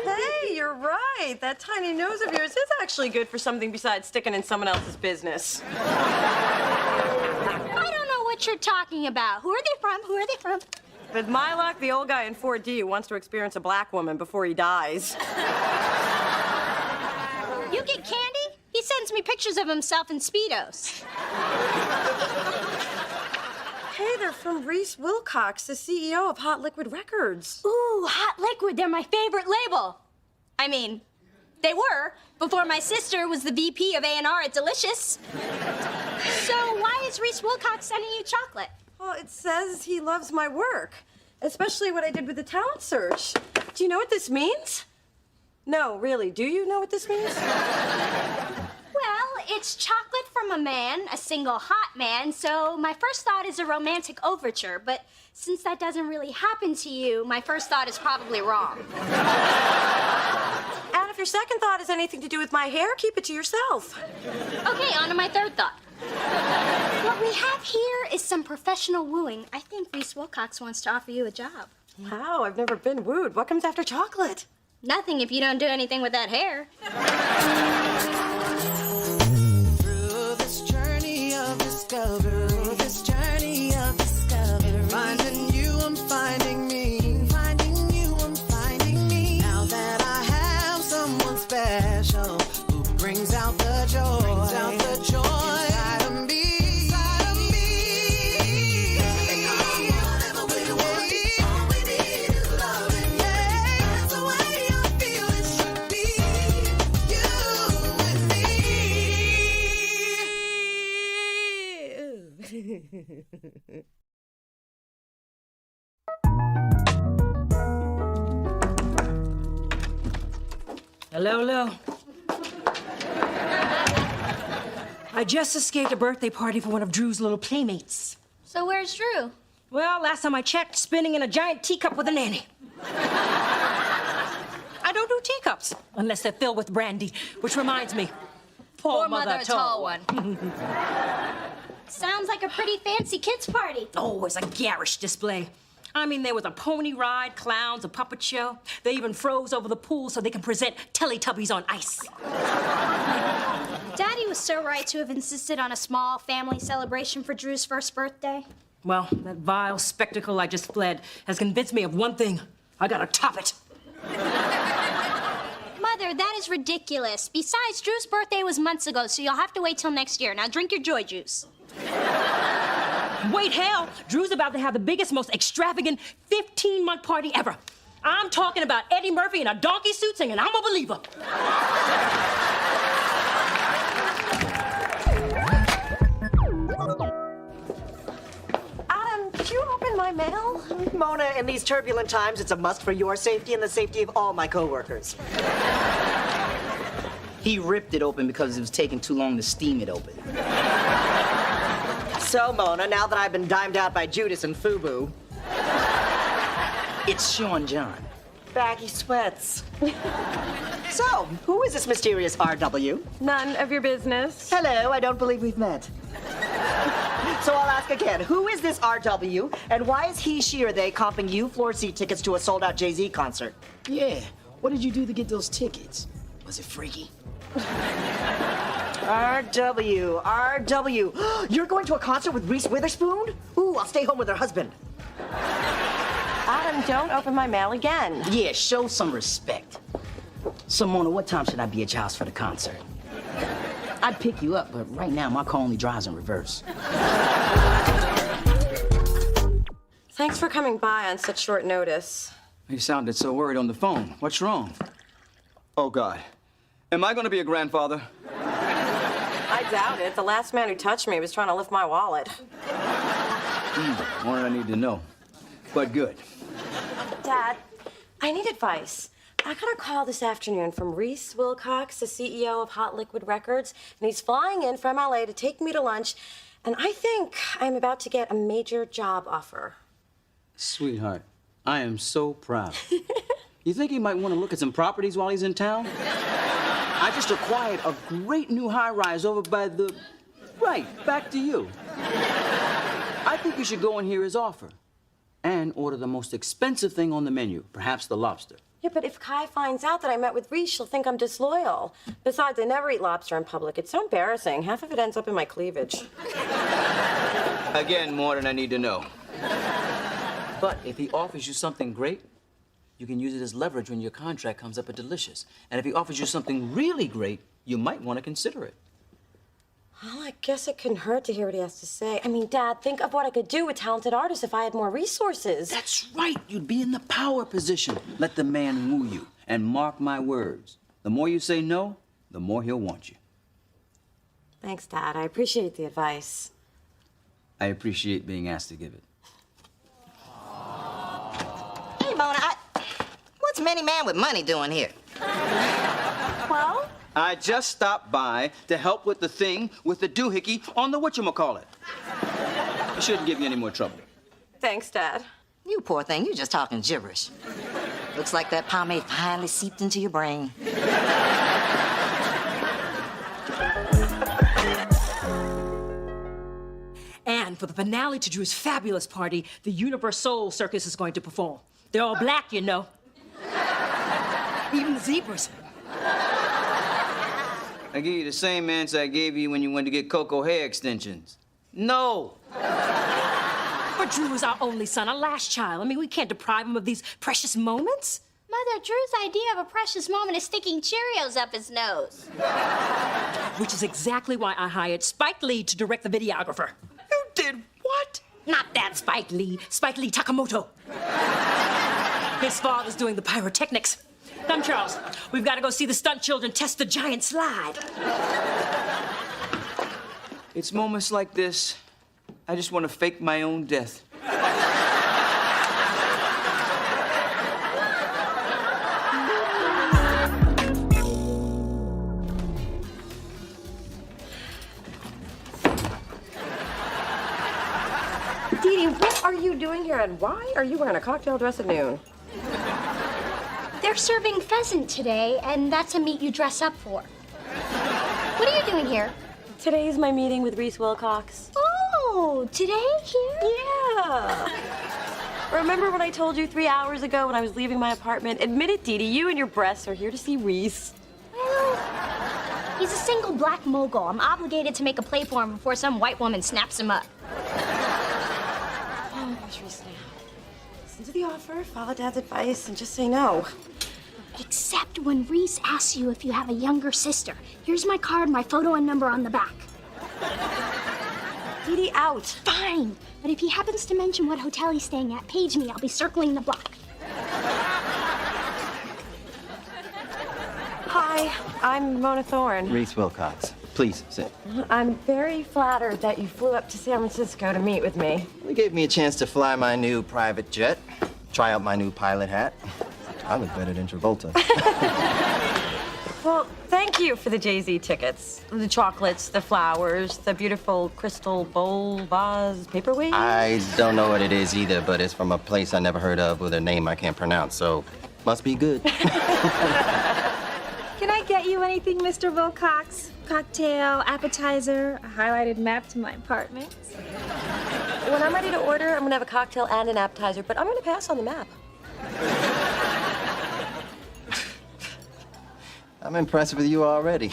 Hey, you're right. That tiny nose of yours is actually good for something besides sticking in someone else's business. I don't know what you're talking about. Who are they from? With my luck, the old guy in 4D wants to experience a black woman before he dies. You get candy? He sends me pictures of himself in Speedos. Hey, they're from Reese Wilcox, the CEO of Hot Liquid Records. Ooh, Hot Liquid, they're my favorite label. I mean, They were, before my sister was the VP of A&R at Delicious. So why is Reese Wilcox sending you chocolate? Well, it says he loves my work, especially what I did with the talent search. Do you know what this means? No, really, do you know what this means? Well, it's chocolate from a man, a single hot man, so my first thought is a romantic overture, but since that doesn't really happen to you, my first thought is probably wrong. And if your second thought has anything to do with my hair, keep it to yourself. Okay, on to my third thought. What we have here is some professional wooing. I think Reese Wilcox wants to offer you a job. Wow, I've never been wooed. What comes after chocolate? Nothing if you don't do anything with that hair. Through this journey of discovery, finding you, I'm finding me. Finding you, I'm finding me. Now that I have someone special who brings out the joy, inside of me. Whatever we want, all we need is loving. That's the way I feel it should be. You and me. Hello. I just escaped a birthday party for one of Drew's little playmates. So where's Drew? Well, last time I checked, spinning in a giant teacup with a nanny. I don't do teacups unless they're filled with brandy, which reminds me. Poor mother, tall one. Sounds like a pretty fancy kids' party. Oh, it's a garish display. I mean, there was a pony ride, clowns, a puppet show. They even froze over the pool so they can present Teletubbies on ice. Daddy was so right to have insisted on a small family celebration for Drew's first birthday. Well, that vile spectacle I just fled has convinced me of one thing. I gotta top it. Mother, that is ridiculous. Besides, Drew's birthday was months ago, so you'll have to wait till next year. Now drink your joy juice. Wait, hell, Drew's about to have the biggest, most extravagant 15-month party ever. I'm talking about Eddie Murphy in a donkey suit singing I'm a Believer. Adam, did you open my mail? Mona, in these turbulent times, it's a must for your safety and the safety of all my coworkers. He ripped it open because it was taking too long to steam it open. So, Mona, now that I've been dimed out by Judas and Fubu, It's Sean John. baggy sweats. So, who is this mysterious RW? None of your business. Hello, I don't believe we've met. So I'll ask again, who is this RW, and why is he, she, or they comping you floor seat tickets to a sold-out Jay-Z concert? Yeah, what did you do to get those tickets? Was it freaky? RW. You're going to a concert with Reese Witherspoon? Ooh, I'll stay home with her husband. Adam, don't open my mail again. Yeah, show some respect. So, Mona, what time should I be at your house for the concert? I'd pick you up, but right now my car only drives in reverse. Thanks for coming by on such short notice. You sounded so worried on the phone. What's wrong? Oh, God. Am I going to be a grandfather? I doubt it. The last man who touched me was trying to lift my wallet. More than I need to know. But good. Dad, I need advice. I got a call this afternoon from Reese Wilcox, the CEO of Hot Liquid Records, and he's flying in from LA to take me to lunch, and I think I'm about to get a major job offer. Sweetheart, I am so proud. You think he might want to look at some properties while he's in town? I just acquired a great new high-rise over by the... Right, back to you. I think you should go and hear his offer. And order the most expensive thing on the menu, perhaps the lobster. Yeah, but if Kai finds out that I met with Reese, she'll think I'm disloyal. Besides, I never eat lobster in public. It's so embarrassing. Half of it ends up in my cleavage. Again, more than I need to know. But if he offers you something great, you can use it as leverage when your contract comes up at Delicious. And if he offers you something really great, you might want to consider it. Well, I guess it couldn't hurt to hear what he has to say. I mean, Dad, think of what I could do with talented artists if I had more resources. That's right. You'd be in the power position. Let the man woo you. And mark my words, The more you say no, the more he'll want you. Thanks, Dad. I appreciate the advice. I appreciate being asked to give it. Hey, Mona, what's Many Man with Money doing here? Well? I just stopped by to help with the thing with the doohickey on the whatchamacallit. It shouldn't give you any more trouble. Thanks, Dad. You poor thing, you just talking gibberish. Looks like that pomade finally seeped into your brain. And for the finale to Drew's fabulous party, the Universe Soul Circus is going to perform. They're all black, you know. Even the zebras. I give you the same answer I gave you when you went to get Coco hair extensions. No. But Drew is our only son, our last child. I mean, we can't deprive him of these precious moments. Mother, Drew's idea of a precious moment is sticking Cheerios up his nose. Which is exactly why I hired Spike Lee to direct the videographer. You did what? Not that Spike Lee Takamoto. His father's doing the pyrotechnics. Come, Charles, we've got to go see the stunt children test the giant slide. It's moments like this, I just want to fake my own death. Dee Dee, what are you doing here, and why are you wearing a cocktail dress at noon? They're serving pheasant today, and that's a meat you dress up for. What are you doing here? Today's my meeting with Reese Wilcox. Oh, today here? Yeah. Remember when I told you 3 hours ago when I was leaving my apartment? Admit it, Dee Dee, you and your breasts are here to see Reese. Well, he's a single black mogul. I'm obligated to make a play for him before some white woman snaps him up. Oh, where's Reese now? Listen to the offer, follow Dad's advice, and just say no. Except when Reese asks you if you have a younger sister. Here's my card, my photo and number on the back. Dee Dee, out. Fine. But if he happens to mention what hotel he's staying at, page me. I'll be circling the block. Hi, I'm Mona Thorne. Reese Wilcox, please sit. I'm very flattered that you flew up to San Francisco to meet with me. They gave me a chance to fly my new private jet, try out my new pilot hat. I look better than Travolta. Well, thank you for the Jay-Z tickets. The chocolates, the flowers, the beautiful crystal bowl, vase, paperweight. I don't know what it is either, but it's from a place I never heard of with a name I can't pronounce, so must be good. Can I get you anything, Mr. Wilcox? Cocktail, appetizer, a highlighted map to my apartment? When I'm ready to order, I'm gonna have a cocktail and an appetizer, but I'm gonna pass on the map. I'm impressed with you already.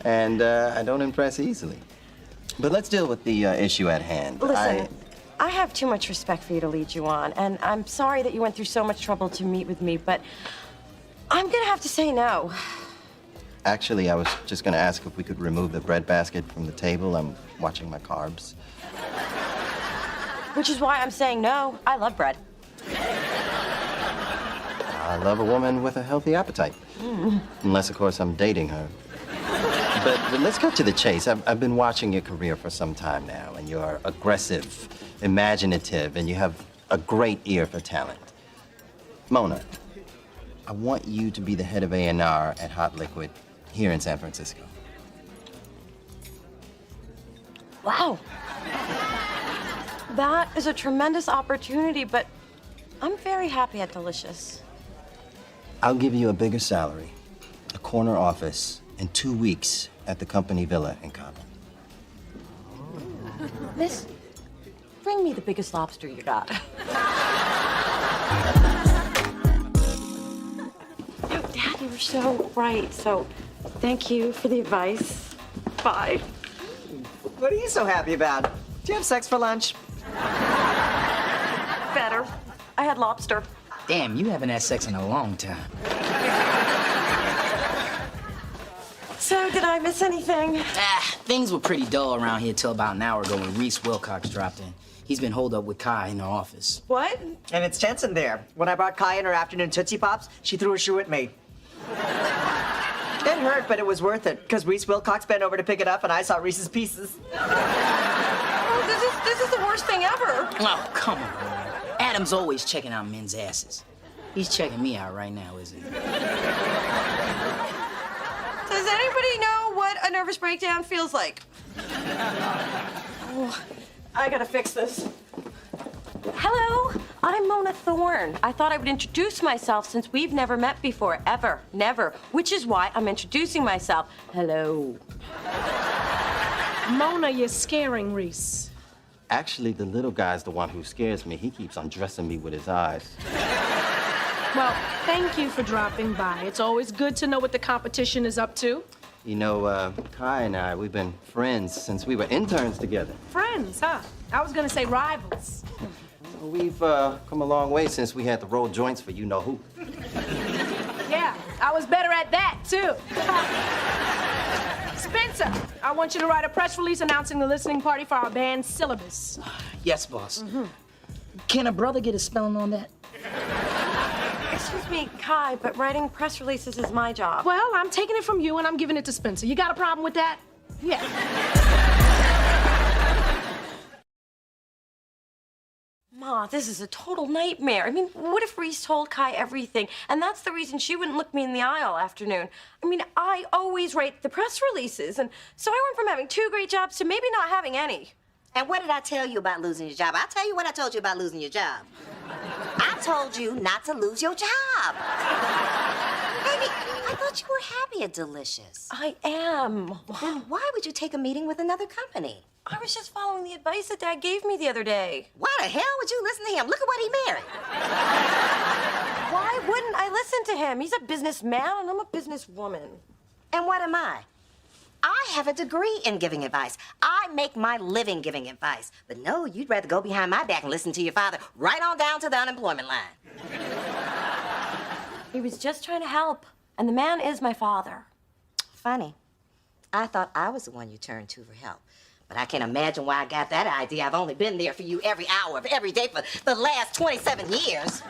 And I don't impress easily. But let's deal with the issue at hand. Listen, I have too much respect for you to lead you on, and I'm sorry that you went through so much trouble to meet with me, but I'm gonna have to say no. Actually, I was just gonna ask if we could remove the breadbasket from the table. I'm watching my carbs. Which is why I'm saying no. I love bread. I love a woman with a healthy appetite. Unless, of course, I'm dating her. But let's cut to the chase. I've been watching your career for some time now, and you're aggressive, imaginative, and you have a great ear for talent. Mona, I want you to be the head of A&R at Hot Liquid here in San Francisco. Wow. That is a tremendous opportunity, but I'm very happy at Delicious. I'll give you a bigger salary, a corner office, and 2 weeks at the company villa in Cabo. Miss, bring me the biggest lobster you got. No, Dad, you were so right. So, thank you for the advice. Bye. What are you so happy about? Do you have sex for lunch? Better. I had lobster. Damn, you haven't had sex in a long time. So, did I miss anything? Things were pretty dull around here till about an hour ago when Reese Wilcox dropped in. He's been holed up with Kai in the office. What? And it's tense in there. When I brought Kai in her afternoon Tootsie Pops, she threw a shoe at me. It hurt, but it was worth it, because Reese Wilcox bent over to pick it up, and I saw Reese's Pieces. Oh, this is the worst thing ever. Oh, come on. Adam's always checking out men's asses. He's checking me out right now, isn't he? Does anybody know what a nervous breakdown feels like? Oh, I gotta fix this. Hello, I'm Mona Thorne. I thought I would introduce myself since we've never met before, ever, never, which is why I'm introducing myself. Hello. Mona, you're scaring Reese. Actually, the little guy's the one who scares me. He keeps undressing me with his eyes. Well, thank you for dropping by. It's always good to know what the competition is up to. You know, Kai and I, we've been friends since we were interns together. Friends, huh? I was gonna say rivals. We've come a long way since we had to roll joints for you-know-who. Yeah, I was better at that, too. Spencer, I want you to write a press release announcing the listening party for our band syllabus. Yes, boss. Can a brother get a spelling on that? Excuse me, Kai, but writing press releases is my job. Well, I'm taking it from you and I'm giving it to Spencer. You got a problem with that? Yeah. Ma, this is a total nightmare. I mean, what if Reese told Kai everything? And that's the reason she wouldn't look me in the eye all afternoon. I mean, I always write the press releases, and so I went from having 2 great jobs to maybe not having any. And what did I tell you about losing your job? I'll tell you what I told you about losing your job. I told you not to lose your job. Baby, I thought you were happy at Delicious. I am. Then why would you take a meeting with another company? I was just following the advice that Dad gave me the other day. Why the hell would you listen to him? Look at what he married. Why wouldn't I listen to him? He's a businessman and I'm a businesswoman. And what am I? I have a degree in giving advice. I make my living giving advice. But no, you'd rather go behind my back and listen to your father right on down to the unemployment line. He was just trying to help, and the man is my father. Funny. I thought I was the one you turned to for help. But I can't imagine why I got that idea. I've only been there for you every hour of every day for the last 27 years.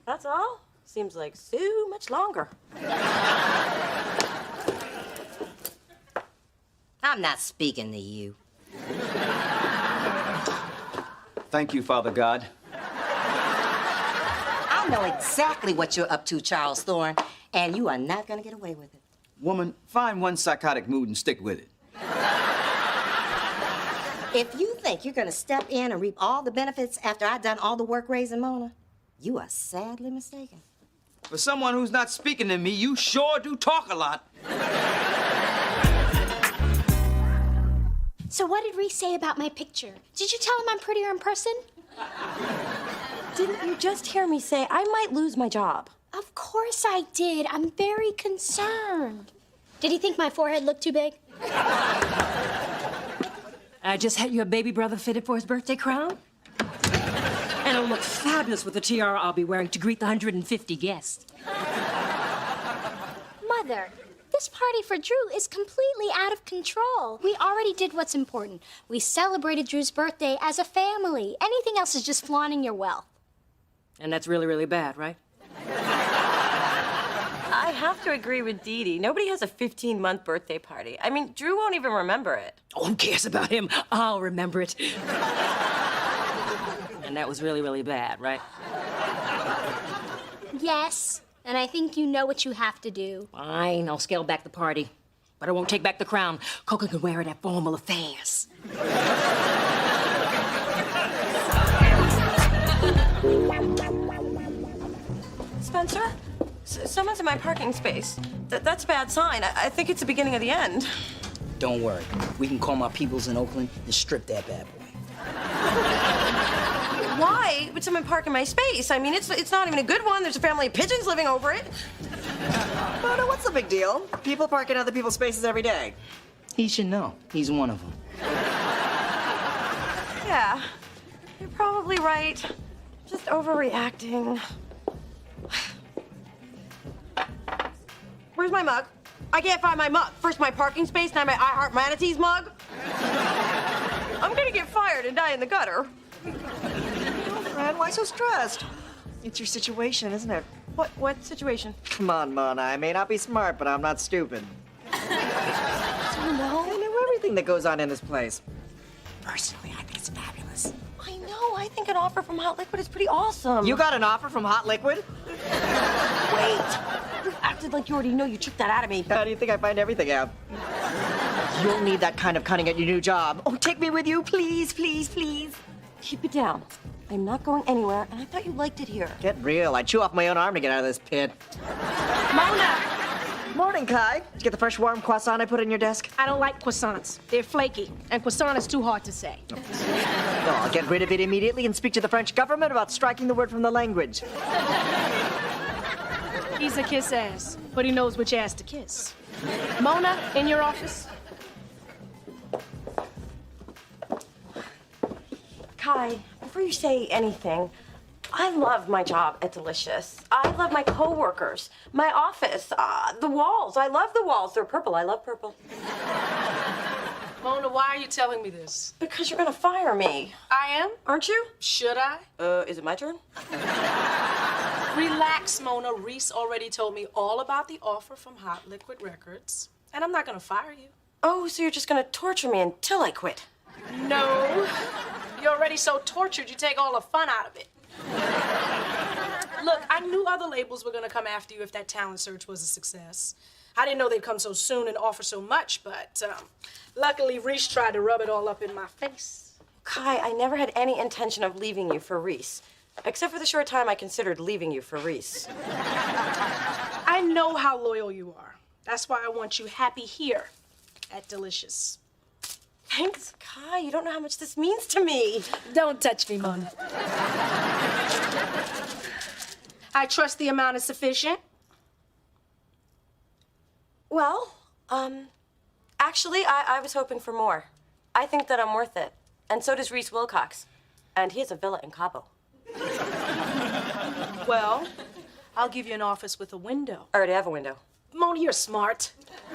That's all? Seems like so much longer. I'm not speaking to you. Thank you, Father God. I know exactly what you're up to, Charles Thorne, and you are not going to get away with it. Woman, find one psychotic mood and stick with it. If you think you're going to step in and reap all the benefits after I've done all the work raising Mona, you are sadly mistaken. For someone who's not speaking to me, you sure do talk a lot. So what did Reese say about my picture? Did you tell him I'm prettier in person? Didn't you just hear me say I might lose my job? Of course I did. I'm very concerned. Did he think my forehead looked too big? I just had your baby brother fitted for his birthday crown. And it'll look fabulous with the tiara I'll be wearing to greet the 150 guests. Mother, this party for Drew is completely out of control. We already did what's important. We celebrated Drew's birthday as a family. Anything else is just flaunting your wealth. And that's really, really bad, right? I have to agree with Dee Dee. Nobody has a 15-month birthday party. I mean, Drew won't even remember it. Oh, who cares about him? I'll remember it. And that was really, really bad, right? Yes, and I think you know what you have to do. Fine, I'll scale back the party. But I won't take back the crown. Coco can wear it at formal affairs. Spencer? Someone's in my parking space. That's a bad sign. I think it's the beginning of the end. Don't worry. We can call my peoples in Oakland and strip that bad boy. Why would someone park in my space? I mean, it's not even a good one. There's a family of pigeons living over it. Oh, no, what's the big deal? People park in other people's spaces every day. He should know. He's one of them. Yeah, you're probably right. Just overreacting. Where's my mug? I can't find my mug. First my parking space, now my I Heart Manatees mug. I'm gonna get fired and die in the gutter. Oh, Fred, why so stressed? It's your situation, isn't it? What situation? Come on, Mona. I may not be smart, but I'm not stupid. No. I know everything that goes on in this place. Personally, I think it's fabulous. I know. I think an offer from Hot Liquid is pretty awesome. You got an offer from Hot Liquid? Wait. You acted like you already know. You tricked that out of me. How do you think I find everything out? You'll need that kind of cunning at your new job. Oh, take me with you, please, please, please. Keep it down. I'm not going anywhere, and I thought you liked it here. Get real. I'd chew off my own arm to get out of this pit. Mona! Morning, Kai. Did you get the fresh warm croissant I put in your desk? I don't like croissants. They're flaky, and croissant is too hard to say. Well, I'll get rid of it immediately and speak to the French government about striking the word from the language. He's a kiss ass, but he knows which ass to kiss. Mona, in your office? Kai, before you say anything, I love my job at Delicious. I love my coworkers, my office, the walls. I love the walls. They're purple. I love purple. Mona, why are you telling me this? Because you're gonna fire me. I am? Aren't you? Should I? Is it my turn? Relax, Mona. Reese already told me all about the offer from Hot Liquid Records, and I'm not gonna fire you. Oh, so you're just gonna torture me until I quit? No. You're already so tortured, you take all the fun out of it. Look, I knew other labels were gonna come after you if that talent search was a success. I didn't know they'd come so soon and offer so much, but luckily Reese tried to rub it all up in my face. Kai, I never had any intention of leaving you for Reese. Except for the short time I considered leaving you for Reese. I know how loyal you are. That's why I want you happy here at Delicious. Thanks, Kai. You don't know how much this means to me. Don't touch me, Mona. I trust the amount is sufficient. Well, actually, I was hoping for more. I think that I'm worth it. And so does Reese Wilcox. And he has a villa in Cabo. Well, I'll give you an office with a window. I already have a window. Mona, you're smart.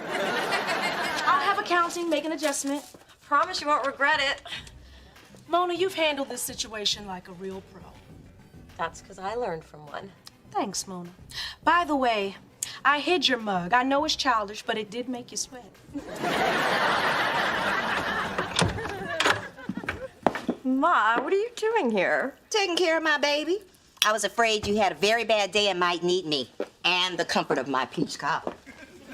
I'll have accounting, make an adjustment. Promise you won't regret it. Mona, you've handled this situation like a real pro. That's because I learned from one. Thanks, Mona. By the way, I hid your mug. I know it's childish, but it did make you sweat. Ma, what are you doing here? Taking care of my baby. I was afraid you had a very bad day and might need me and the comfort of my peach cobbler.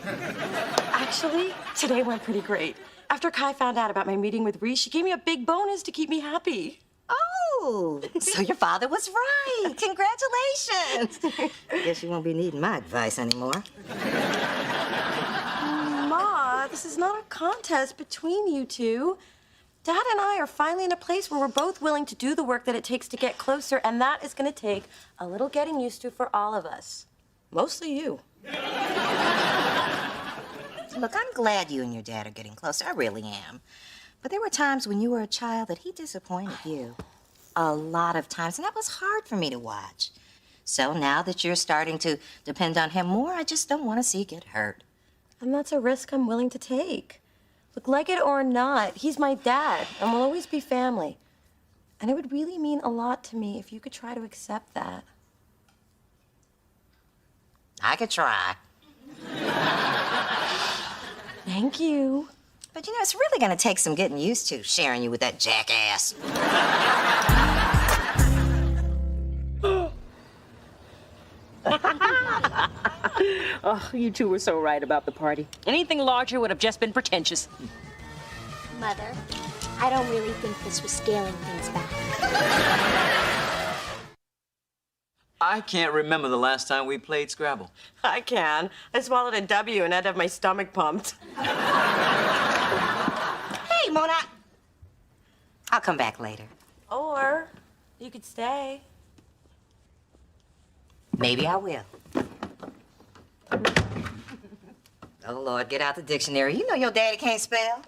Actually, today went pretty great. After Kai found out about my meeting with Reese, she gave me a big bonus to keep me happy. Oh, so your father was right. Congratulations. Guess you won't be needing my advice anymore. Ma, this is not a contest between you two. Dad and I are finally in a place where we're both willing to do the work that it takes to get closer, and that is going to take a little getting used to for all of us. Mostly you. Look, I'm glad you and your dad are getting closer. I really am. But there were times when you were a child that he disappointed you. A lot of times, and that was hard for me to watch. So now that you're starting to depend on him more, I just don't want to see you get hurt. And that's a risk I'm willing to take. Look, like it or not, he's my dad, and we'll always be family. And it would really mean a lot to me if you could try to accept that. I could try. Thank you. But you know, it's really gonna take some getting used to sharing you with that jackass. Oh, you two were so right about the party. Anything larger would have just been pretentious. Mother, I don't really think this was scaling things back. I can't remember the last time we played Scrabble. I can. I swallowed a W and had to have my stomach pumped. Hey, Mona. I'll come back later. Or you could stay. Maybe I will. Oh, Lord, get out the dictionary. You know your daddy can't spell.